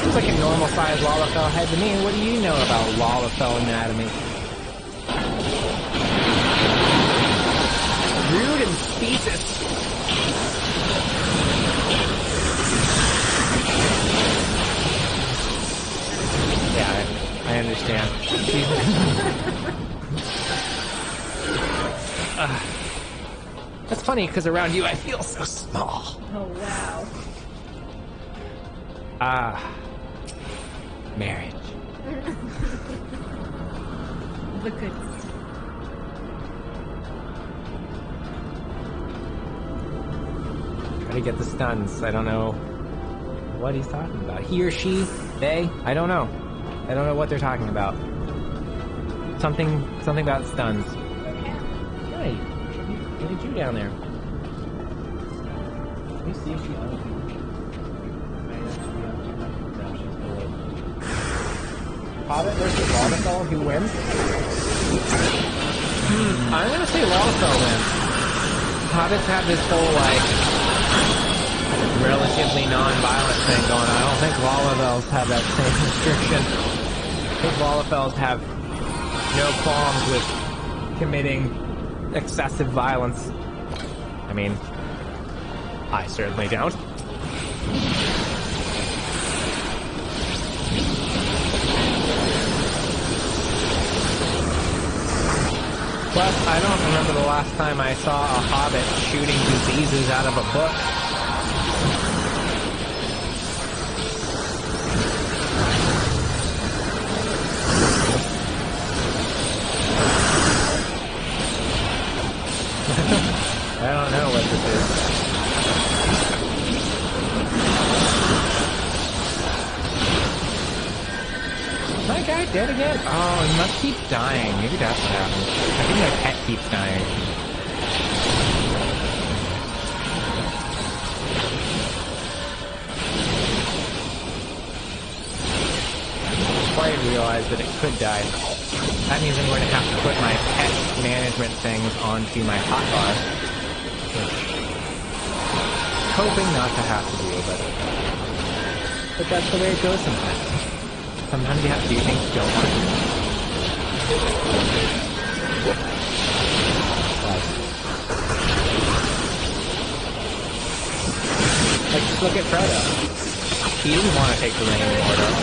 Seems like a normal sized Lalafell head to me. What do you know about Lalafell anatomy? Rude and specious. Yeah, I understand. That's funny because around you I feel so small. Oh wow. Marriage. The good. Try to get the stuns. I don't know what he's talking about. He or she, they, I don't know. I don't know what they're talking about. Something about stuns. Hey, what did you down there? Let me see if she Hobbit versus Lalafell, who wins? I'm gonna say Lalafell wins. Hobbits have this whole, like, relatively non-violent thing going on. I don't think Lalafells have that same restriction. I think Lalafells have no qualms with committing excessive violence. I mean, I certainly don't. Plus, I don't remember the last time I saw a hobbit shooting diseases out of a book. I don't know what this is. Is my guy dead again? Oh, he must keep dying. Maybe that's what happened. I think my pet keeps dying. Before I realized that it could die. That means I'm going to have to put my pet management things onto my hotbar. Which, hoping not to have to do, but that's the way it goes sometimes. Sometimes you have to do things you don't want to do. Like, just look at Frodo. He didn't want to take the ring in Mordor.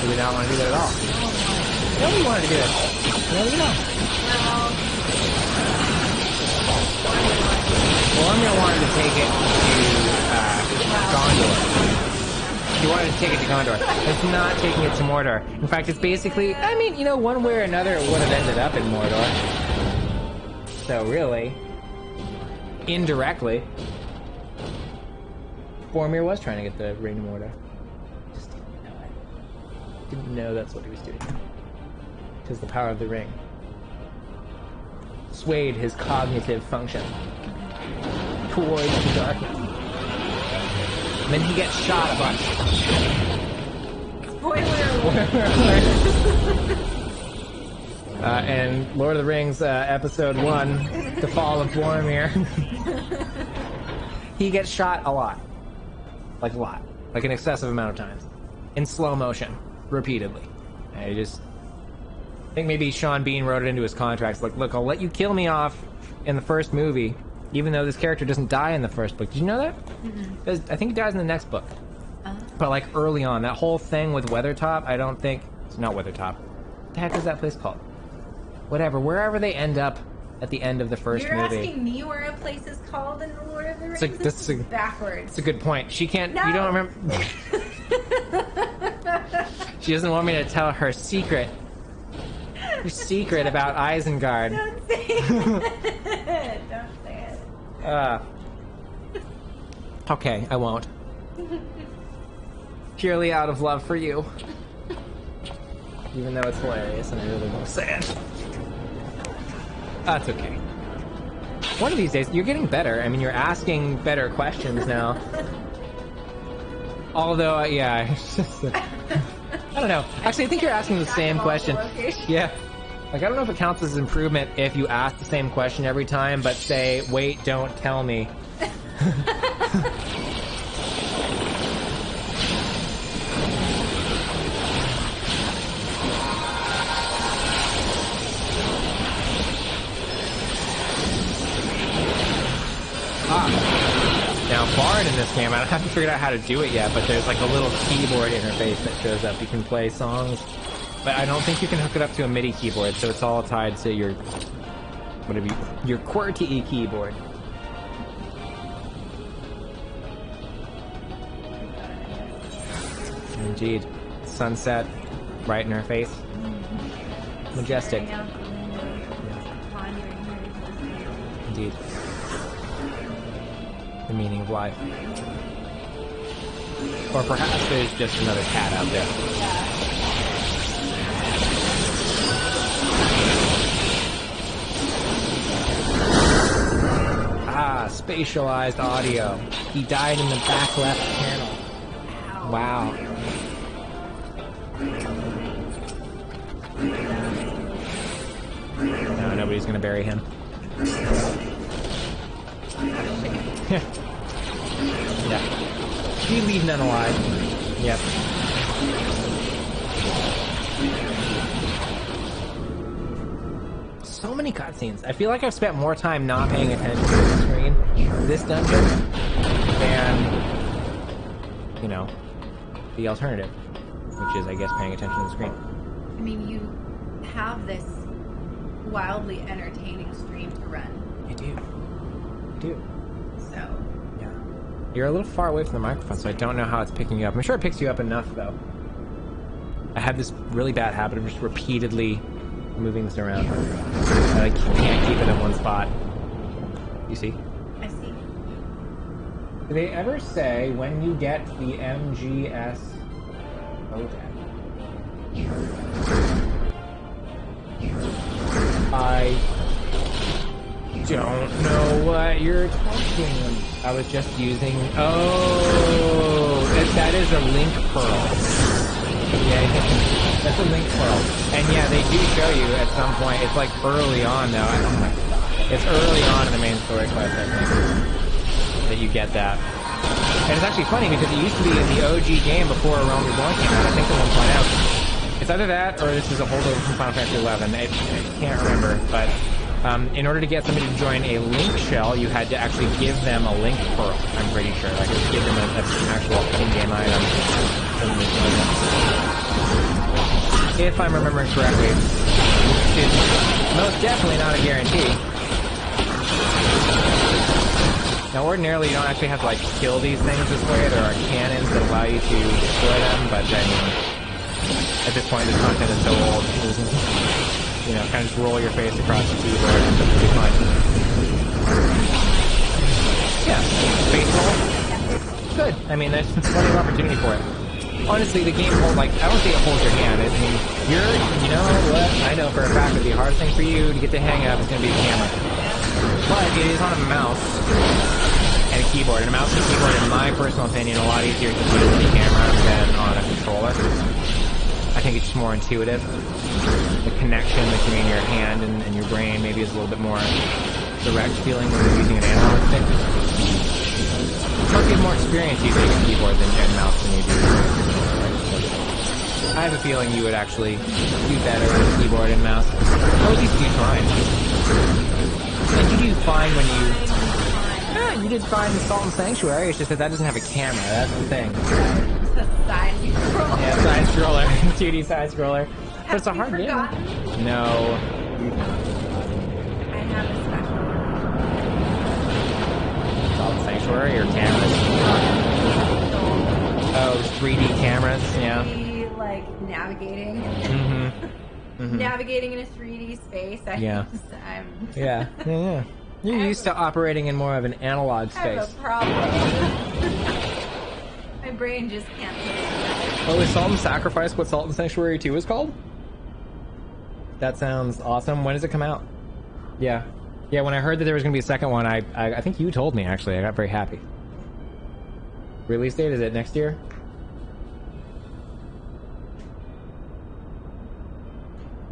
He did not want to do that at all. Nobody wanted to do it. No, you don't. Boromir wanted to take it to Gondor. He wanted to take it to Gondor. It's not taking it to Mordor. In fact, it's basically, I mean, you know, one way or another, it would have ended up in Mordor. So really, indirectly, Boromir was trying to get the ring to Mordor. Just didn't know it. Didn't know that's what he was doing. Because the power of the ring swayed his cognitive function towards the darkness. And then he gets shot a bunch. Spoiler alert. And Lord of the Rings, Episode 1, The Fall of Boromir. He gets shot a lot. Like a lot. Like an excessive amount of times. In slow motion. Repeatedly. I think maybe Sean Bean wrote it into his contracts. Like, look, I'll let you kill me off in the first movie, even though this character doesn't die in the first book. Did you know that? Mm-hmm. I think he dies in the next book. But like early on, that whole thing with Weathertop, I don't think... It's not Weathertop. What the heck is that place called? Whatever, wherever they end up at the end of the first movie. You're asking me where a place is called in The Lord of the Rings? It's backwards. It's a good point. She can't... No. You don't remember... She doesn't want me to tell her secret. Her secret about Isengard. Don't say it. Don't say it. Okay, I won't. Purely out of love for you. Even though it's hilarious and I really won't say it. That's okay. One of these days, you're getting better. I mean, you're asking better questions now. Although, yeah, it's just... I don't know. Actually, I think you're asking the same question. Yeah. Like, I don't know if it counts as improvement if you ask the same question every time, but say, wait, don't tell me. Now, Bard in this game, I haven't figured out how to do it yet, but there's like a little keyboard interface that shows up. You can play songs, but I don't think you can hook it up to a MIDI keyboard, so it's all tied to your, whatever your QWERTY keyboard. Indeed. Sunset, right in her face. Majestic. Yeah. Indeed. The meaning of life. Or perhaps there's just another cat out there. Ah, spatialized audio. He died in the back left panel. Wow. No, nobody's gonna bury him. Yeah. We leave none alive. Yep. So many cutscenes. I feel like I've spent more time not paying attention to the screen this dungeon than, you know, the alternative, which is, I guess, paying attention to the screen. I mean, you have this wildly entertaining stream to run. I do. I do. So. Yeah. You're a little far away from the microphone, so I don't know how it's picking you up. I'm sure it picks you up enough, though. I have this really bad habit of just repeatedly moving this around. I can't keep it in one spot. You see? I see. Do they ever say when you get the MGS modem? I don't know what you're talking. I was just using... Oh, that is a link pearl. Yeah, that's a link pearl. And yeah, they do show you at some point. It's like early on, though. Oh my God. It's early on in the main story quest, I think, that you get that. And it's actually funny because it used to be in the OG game before Realm Reborn came out. I think at 1.0. It's either that or this is a holdover from Final Fantasy 11. I can't remember, but in order to get somebody to join a link shell, you had to actually give them a link pearl. I'm pretty sure, like give them an actual in-game item. If I'm remembering correctly, it's most definitely not a guarantee. Now, ordinarily, you don't actually have to like kill these things this way. There are cannons that allow you to destroy them, but I mean, at this point, this content is so old, you know, kind of just roll your face across the keyboard and it'll be fine. Yeah, Spatial. could. I mean, there's plenty of opportunity for it. Honestly, the game holds, like, I don't think it holds your hand. I mean, you know what? I know for a fact that the hardest thing for you to get the hang of is going to be the camera. But it is on a mouse and a keyboard. And a mouse and a keyboard, in my personal opinion, a lot easier to put into the camera than on a controller. I think it's just more intuitive. The connection between your hand and your brain maybe is a little bit more direct feeling when you're using an analog stick. Plus, you have more experience using a keyboard and mouse than you do. I have a feeling you would actually do better with a keyboard and mouse. Or at least do fine. And you do fine when you... Yeah, you did fine in Salt and Sanctuary, it's just that doesn't have a camera, that's the thing. It's a side scroller. Yeah, side scroller. 2D side scroller. But it's a hard game. No. I have a special. Salt and Sanctuary or cameras? Oh, 3D cameras, yeah. 3D, like, navigating. Navigating in a 3D space. Yeah. You're used to operating in more of an analog space. I have a problem. My brain just can't put it together. Oh, is Salt and Sacrifice what Salt and Sanctuary 2 is called? That sounds awesome. When does it come out? Yeah. Yeah, when I heard that there was going to be a second one, I think you told me, actually. I got very happy. Release date, is it next year?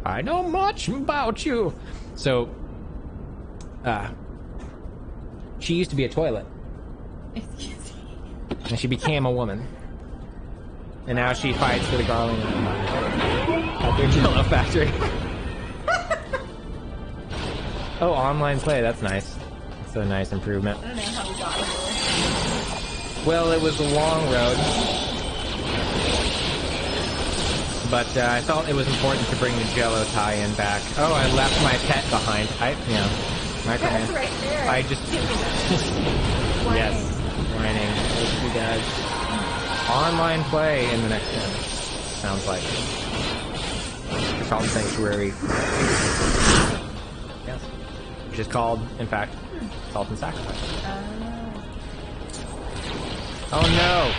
I know much about you. So, she used to be a toilet. Excuse me. And she became a woman. And now she fights for the Garland at their Jello factory. Oh, online play, that's nice. That's a nice improvement. I don't know how we got here. Well, it was a long road. But I felt it was important to bring the Jello tie-in back. Oh, I left my pet behind. Microman. That's right there. I just... Yes. Whining. Yes, he does. Online play in the next one. Sounds like. Salt and Sanctuary. Yes. Which is called, in fact, Salt and Sacrifice. Oh no!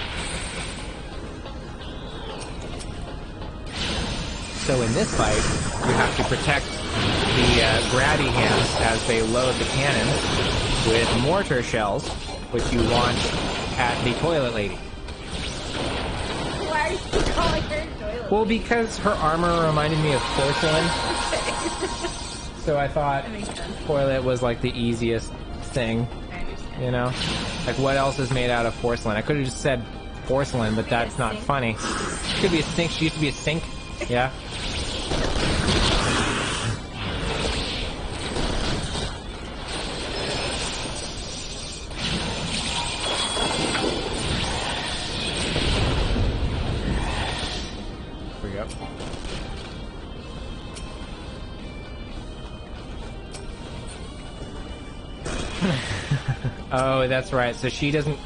So in this fight, you have to protect the grabby hands as they load the cannons with mortar shells, which you launch at the toilet lady. Why are you calling her toilet? Well, because her armor reminded me of porcelain. So I thought toilet was like the easiest thing. I understand. You know? Like, what else is made out of porcelain? I could have just said porcelain, but that's not funny. Could be a sink. She used to be a sink. Yeah. Here we go. Oh, that's right. So she doesn't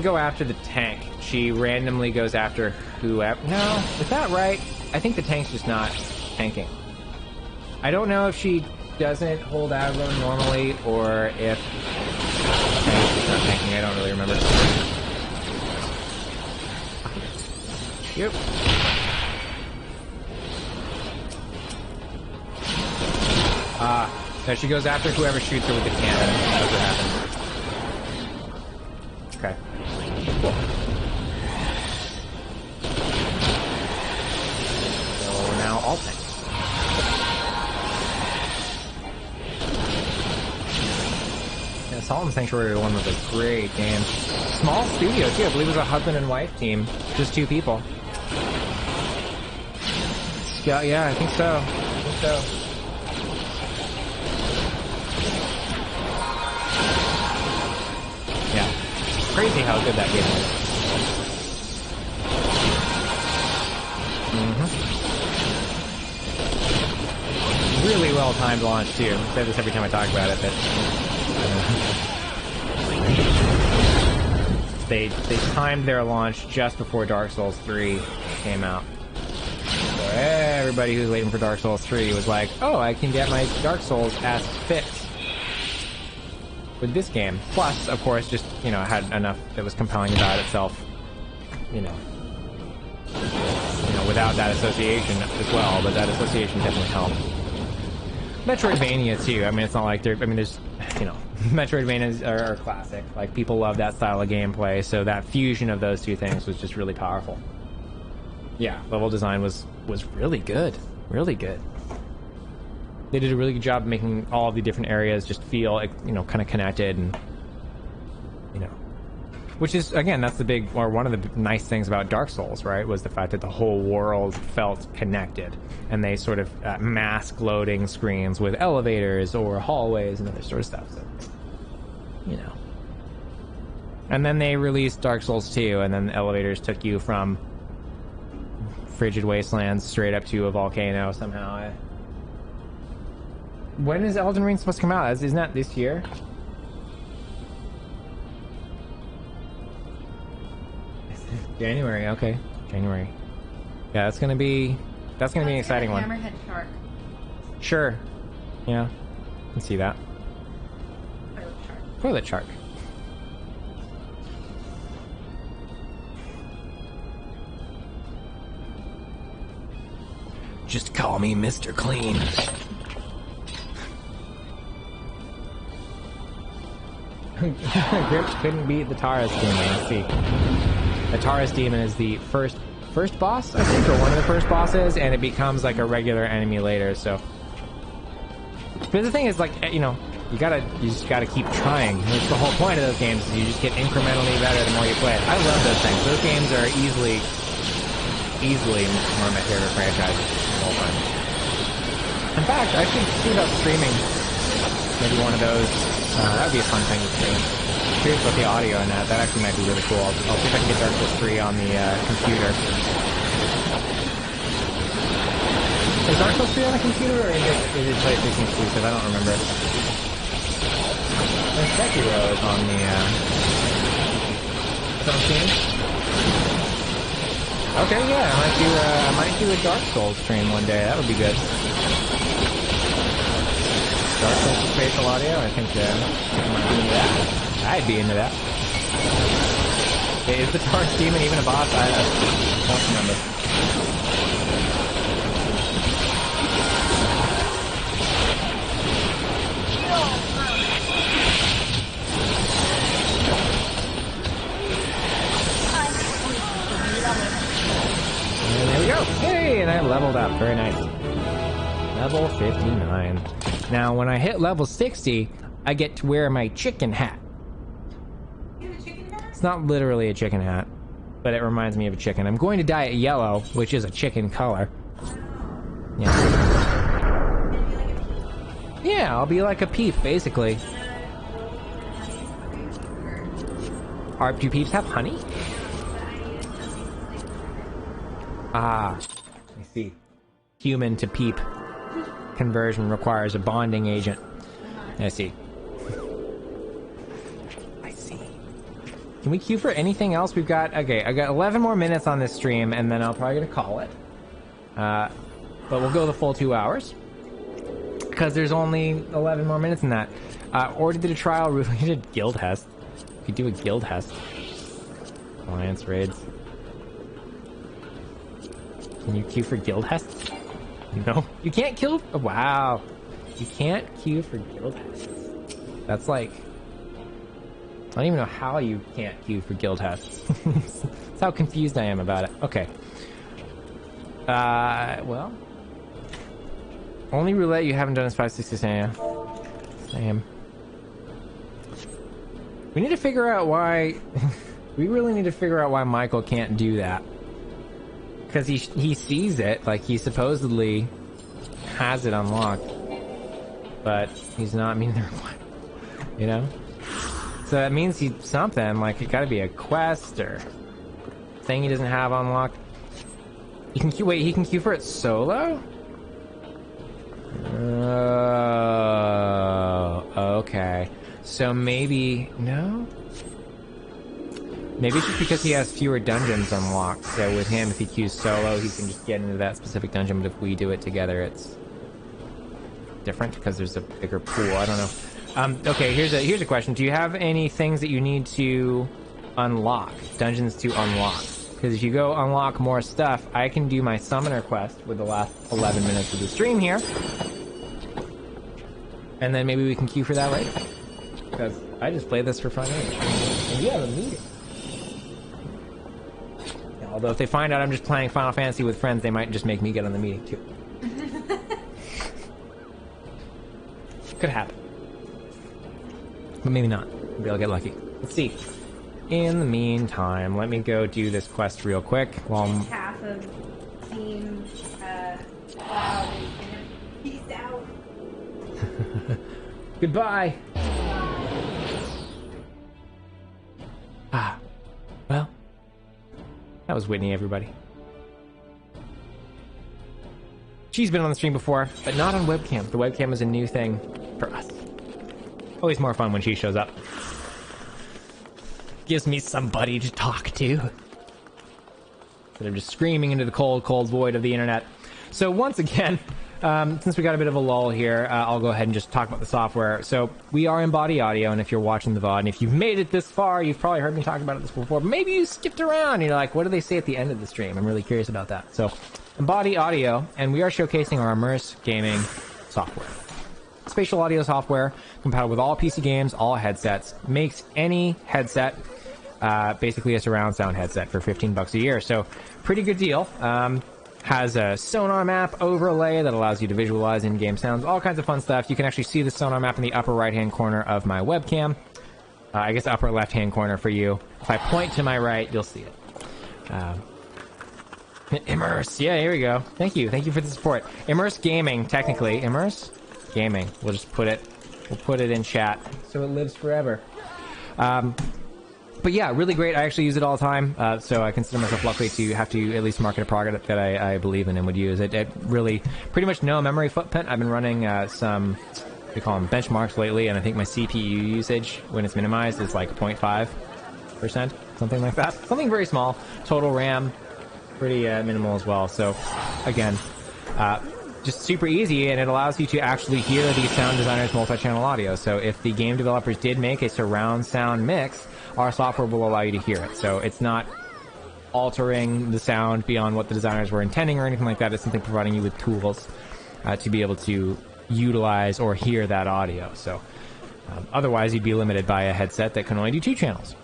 go after the tank. She randomly goes after whoever. No, is that right? I think the tank's just not tanking. I don't know if she doesn't hold aggro normally or if the tank's not tanking. I don't really remember. Yep. No, she goes after whoever shoots her with the cannon. That's what happens. Okay. Cool. So now all tanks. Yeah, Salt and Sanctuary 1 was a great game. Small studio too. I believe it was a husband and wife team. Just 2 people. Yeah, I think so. Crazy how good that game is. Really well timed launch too. I say this every time I talk about it, but they timed their launch just before Dark Souls 3 came out. So everybody who's waiting for Dark Souls 3 was like, "Oh, I can get my Dark Souls ass fixed." with this game. Plus, of course, just, you know, it had enough that was compelling about itself, you know, without that association as well, but that association definitely helped. Metroidvania too. I mean, it's not like there's, you know, Metroidvanias are classic. Like, people love that style of gameplay, so that fusion of those two things was just really powerful. Yeah, level design was really good. Really good. They did a really good job making all of the different areas just feel, you know, kind of connected, and, you know, which is, again, that's the big, or one of the nice things about Dark Souls, right, was the fact that the whole world felt connected, and they sort of mask loading screens with elevators or hallways and other sort of stuff, so, you know. And then they released Dark Souls 2, and then the elevators took you from frigid wastelands straight up to a volcano somehow. When is Elden Ring supposed to come out? Isn't that this year? January, okay. January. Yeah, that's gonna be an exciting one. Hammerhead shark. Sure. Yeah. I can see that. Toilet shark. Just call me Mr. Clean. Grips couldn't beat the Taurus Demon. Let's see. The Taurus Demon is the first boss, I think, or one of the first bosses, and it becomes like a regular enemy later, so. But the thing is, like, you know, you just gotta keep trying. That's the whole point of those games, is you just get incrementally better the more you play it. I love those things. Those games are easily one of my favorite franchises of all time. In fact, I should see about streaming maybe one of those. That would be a fun thing to stream. Curious about the audio in that. That actually might be really cool. I'll see if I can get Dark Souls 3 on the computer. Is Dark Souls 3 on the computer, or is it PlayStation exclusive? I don't remember. And Sekiro is on the 17? Okay, yeah, I might do a Dark Souls stream one day. That would be good. Dark Souls with spatial audio? I think I might be into that. I'd be into that. Hey, is the Taurus Demon even a boss? I don't remember. And there we go. Hey, and I leveled up. Very nice. Level 59. Now, when I hit level 60, I get to wear my chicken hat. You have a chicken hat? It's not literally a chicken hat, but it reminds me of a chicken. I'm going to dye it yellow, which is a chicken color. Yeah. Yeah, I'll be like a peep, basically. Do peeps have honey? Ah, I see. Human to peep conversion requires a bonding agent. I see. I see. Can we queue for anything else? We've got... Okay, I got 11 more minutes on this stream, and then I'll probably gonna call it. But we'll go the full 2 hours. Because there's only 11 more minutes in that. Already did a trial. We did guild hest. We could do a guild hest. Alliance raids. Can you queue for guild hests? No. You can't kill... Oh, wow. You can't queue for guild hests. That's like... I don't even know how you can't queue for guild hests. That's how confused I am about it. Okay. Well... Only roulette you haven't done is 560 Same. We need to figure out why... we really need to figure out why Michael can't do that. Because he sees it, like he supposedly has it unlocked. But he's not meeting the requirement. You know? So that means he's something, like it gotta be a quest or thing he doesn't have unlocked. He can queue, wait, he can queue for it solo? Oh, okay. So maybe, no? Maybe it's just because he has fewer dungeons unlocked. So with him, if he queues solo, he can just get into that specific dungeon. But if we do it together, it's different because there's a bigger pool. I don't know. Okay, here's a question. Do you have any things that you need to unlock? Dungeons to unlock? Because if you go unlock more stuff, I can do my summoner quest with the last 11 minutes of the stream here. And then maybe we can queue for that later. Because I just play this for fun anyway. And you have a meeting. Yeah, although if they find out I'm just playing Final Fantasy with friends, they might just make me get on the meeting too. Could happen. But maybe not. Maybe I'll get lucky. Let's see. In the meantime, let me go do this quest real quick while I'm... Half of Team Cloud is gonna peace out. Goodbye! Well, that was Whitney, everybody. She's been on the stream before, but not on webcam. The webcam is a new thing for us. Always more fun when she shows up. Gives me somebody to talk to. Instead of just screaming into the cold, cold void of the internet. So once again, since we got a bit of a lull here, I'll go ahead and just talk about the software. So we are in Body Audio, and if you're watching the VOD, and if you've made it this far, you've probably heard me talk about this before, but maybe you skipped around, and you're like, what do they say at the end of the stream? I'm really curious about that. So, in Body Audio, and we are showcasing our Immerse gaming software. Spatial audio software, compatible with all PC games, all headsets, makes any headset basically a surround sound headset for $15 a year. So, pretty good deal. Has a sonar map overlay that allows you to visualize in-game sounds, all kinds of fun stuff. You can actually see the sonar map in the upper right-hand corner of my webcam. I guess upper left-hand corner for you. If I point to my right, you'll see it. Immerse. Yeah, here we go. Thank you. Thank you for the support. Immerse Gaming, technically. Immerse Gaming. We'll just put it in chat so it lives forever. But yeah, really great. I actually use it all the time, so I consider myself lucky to have to at least market a product that I believe in and would use. It really, pretty much no memory footprint. I've been running some, we call them benchmarks lately, and I think my CPU usage, when it's minimized, is like 0.5%, something like that. Something very small. Total RAM, pretty minimal as well. So, again, just super easy, and it allows you to actually hear the sound designer's multi-channel audio. So if the game developers did make a surround sound mix, our software will allow you to hear it. So it's not altering the sound beyond what the designers were intending or anything like that. It's simply providing you with tools to be able to utilize or hear that audio. So otherwise, you'd be limited by a headset that can only do 2 channels.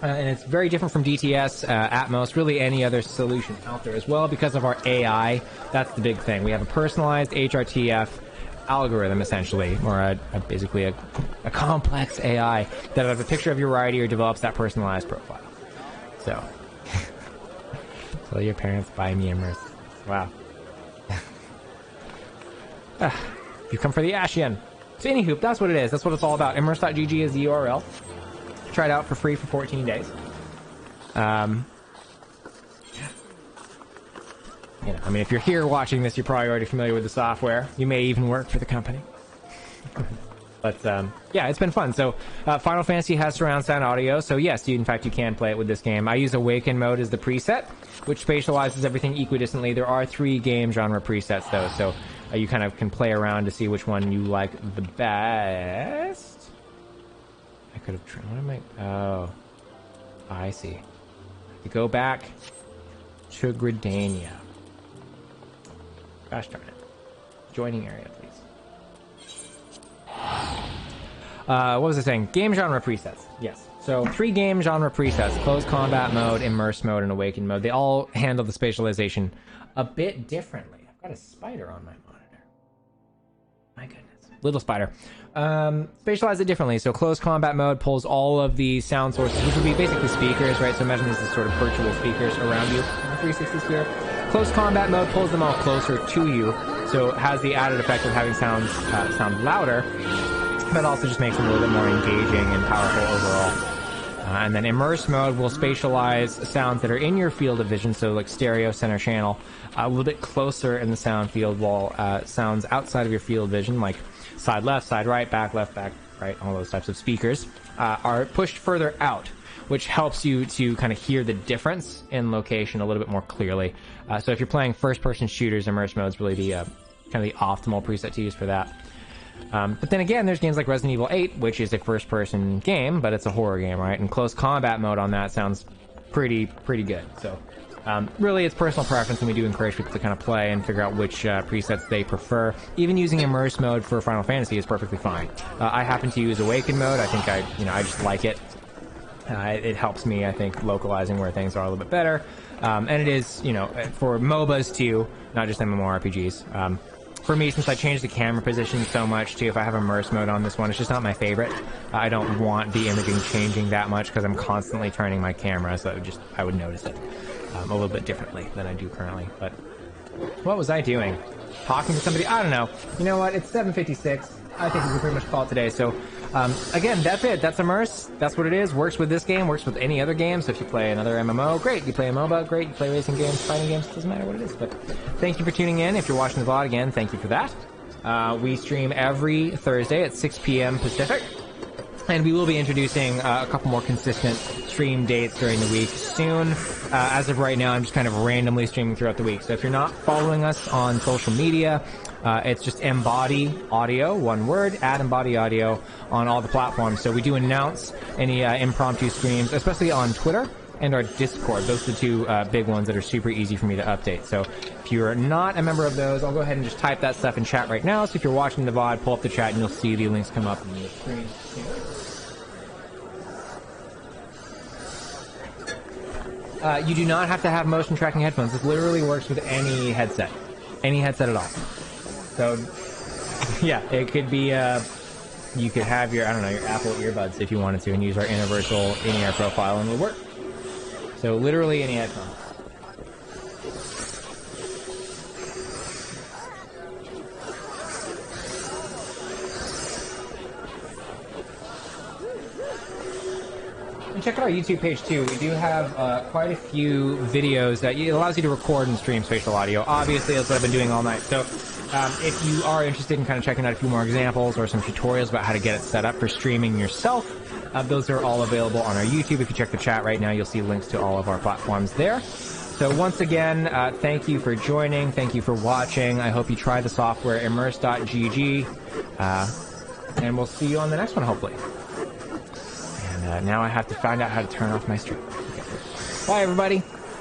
And it's very different from DTS, Atmos, really any other solution out there as well because of our AI. That's the big thing. We have a personalized HRTF algorithm, essentially, or basically a complex AI that has a picture of your variety or develops that personalized profile. So, your parents buy me Immerse. Wow. You come for the Ashian. So anywho, that's what it is. That's what it's all about. Immerse.gg is the URL. Try it out for free for 14 days. You know, I mean, if you're here watching this, you're probably already familiar with the software. You may even work for the company. But, yeah, it's been fun. So, Final Fantasy has surround sound audio, so yes, in fact, you can play it with this game. I use Awaken mode as the preset, which spatializes everything equidistantly. There are 3 game genre presets, though, so you kind of can play around to see which one you like the best. I could have tried. What am I? Oh, I see. To go back to Gridania. Gosh darn it. Joining area, please. What was I saying? Game genre presets. Yes. So 3 game genre presets. Close combat mode, immerse mode, and awaken mode. They all handle the spatialization a bit differently. I've got a spider on my monitor. My goodness. Little spider. Spatialize it differently. So close combat mode pulls all of the sound sources, which would be basically speakers, right? So imagine this is sort of virtual speakers around you in the 360 sphere. Close combat mode pulls them all closer to you, so it has the added effect of having sounds sound louder, but also just makes them a little bit more engaging and powerful overall. And then immerse mode will spatialize sounds that are in your field of vision, so like stereo, center channel, a little bit closer in the sound field, while sounds outside of your field of vision, like side left, side right, back left, back right, all those types of speakers, are pushed further out, which helps you to kind of hear the difference in location a little bit more clearly. So if you're playing first-person shooters, immerse mode is really the kind of the optimal preset to use for that. But then again, there's games like Resident Evil 8, which is a first-person game, but it's a horror game, right? And close combat mode on that sounds pretty good. So really, it's personal preference, and we do encourage people to kind of play and figure out which presets they prefer. Even using immerse mode for Final Fantasy is perfectly fine. I happen to use Awaken mode. I think I just like it. It helps me, I think, localizing where things are a little bit better. And it is, for MOBAs too, not just MMORPGs. For me, since I changed the camera position so much too, if I have immerse mode on this one, it's just not my favorite. I don't want the imaging changing that much because I'm constantly turning my camera, so I would notice it a little bit differently than I do currently. But what was I doing? Talking to somebody? I don't know. You know what? It's 7:56. I think we can pretty much call it today. So, again, that's it. That's immerse. That's what it is. Works with this game. Works with any other game. So if you play another MMO, great. You play a MOBA, great. You play racing games, fighting games, doesn't matter what it is. But thank you for tuning in. If you're watching the VOD again, thank you for that. We stream every Thursday at 6 p.m. Pacific. And we will be introducing a couple more consistent stream dates during the week soon. As of right now, I'm just kind of randomly streaming throughout the week. So if you're not following us on social media, it's just Embody Audio, one word, at Embody Audio on all the platforms. So we do announce any impromptu streams, especially on Twitter and our Discord. Those are the two big ones that are super easy for me to update. So if you're not a member of those, I'll go ahead and just type that stuff in chat right now. So if you're watching the VOD, pull up the chat and you'll see the links come up on the screen. You do not have to have motion tracking headphones. This literally works with any headset at all. So, yeah, it could be, you could have your, your Apple earbuds if you wanted to and use our universal in-ear profile and it would work. So, literally any headphones. And check out our YouTube page too. We do have quite a few videos that it allows you to record and stream spatial audio. Obviously, that's what I've been doing all night. So if you are interested in kind of checking out a few more examples or some tutorials about how to get it set up for streaming yourself, those are all available on our YouTube. If you check the chat right now, you'll see links to all of our platforms there. So once again, thank you for joining. Thank you for watching. I hope you try the software immerse.gg. And we'll see you on the next one, hopefully. And now I have to find out how to turn off my stream. Okay. Bye, everybody.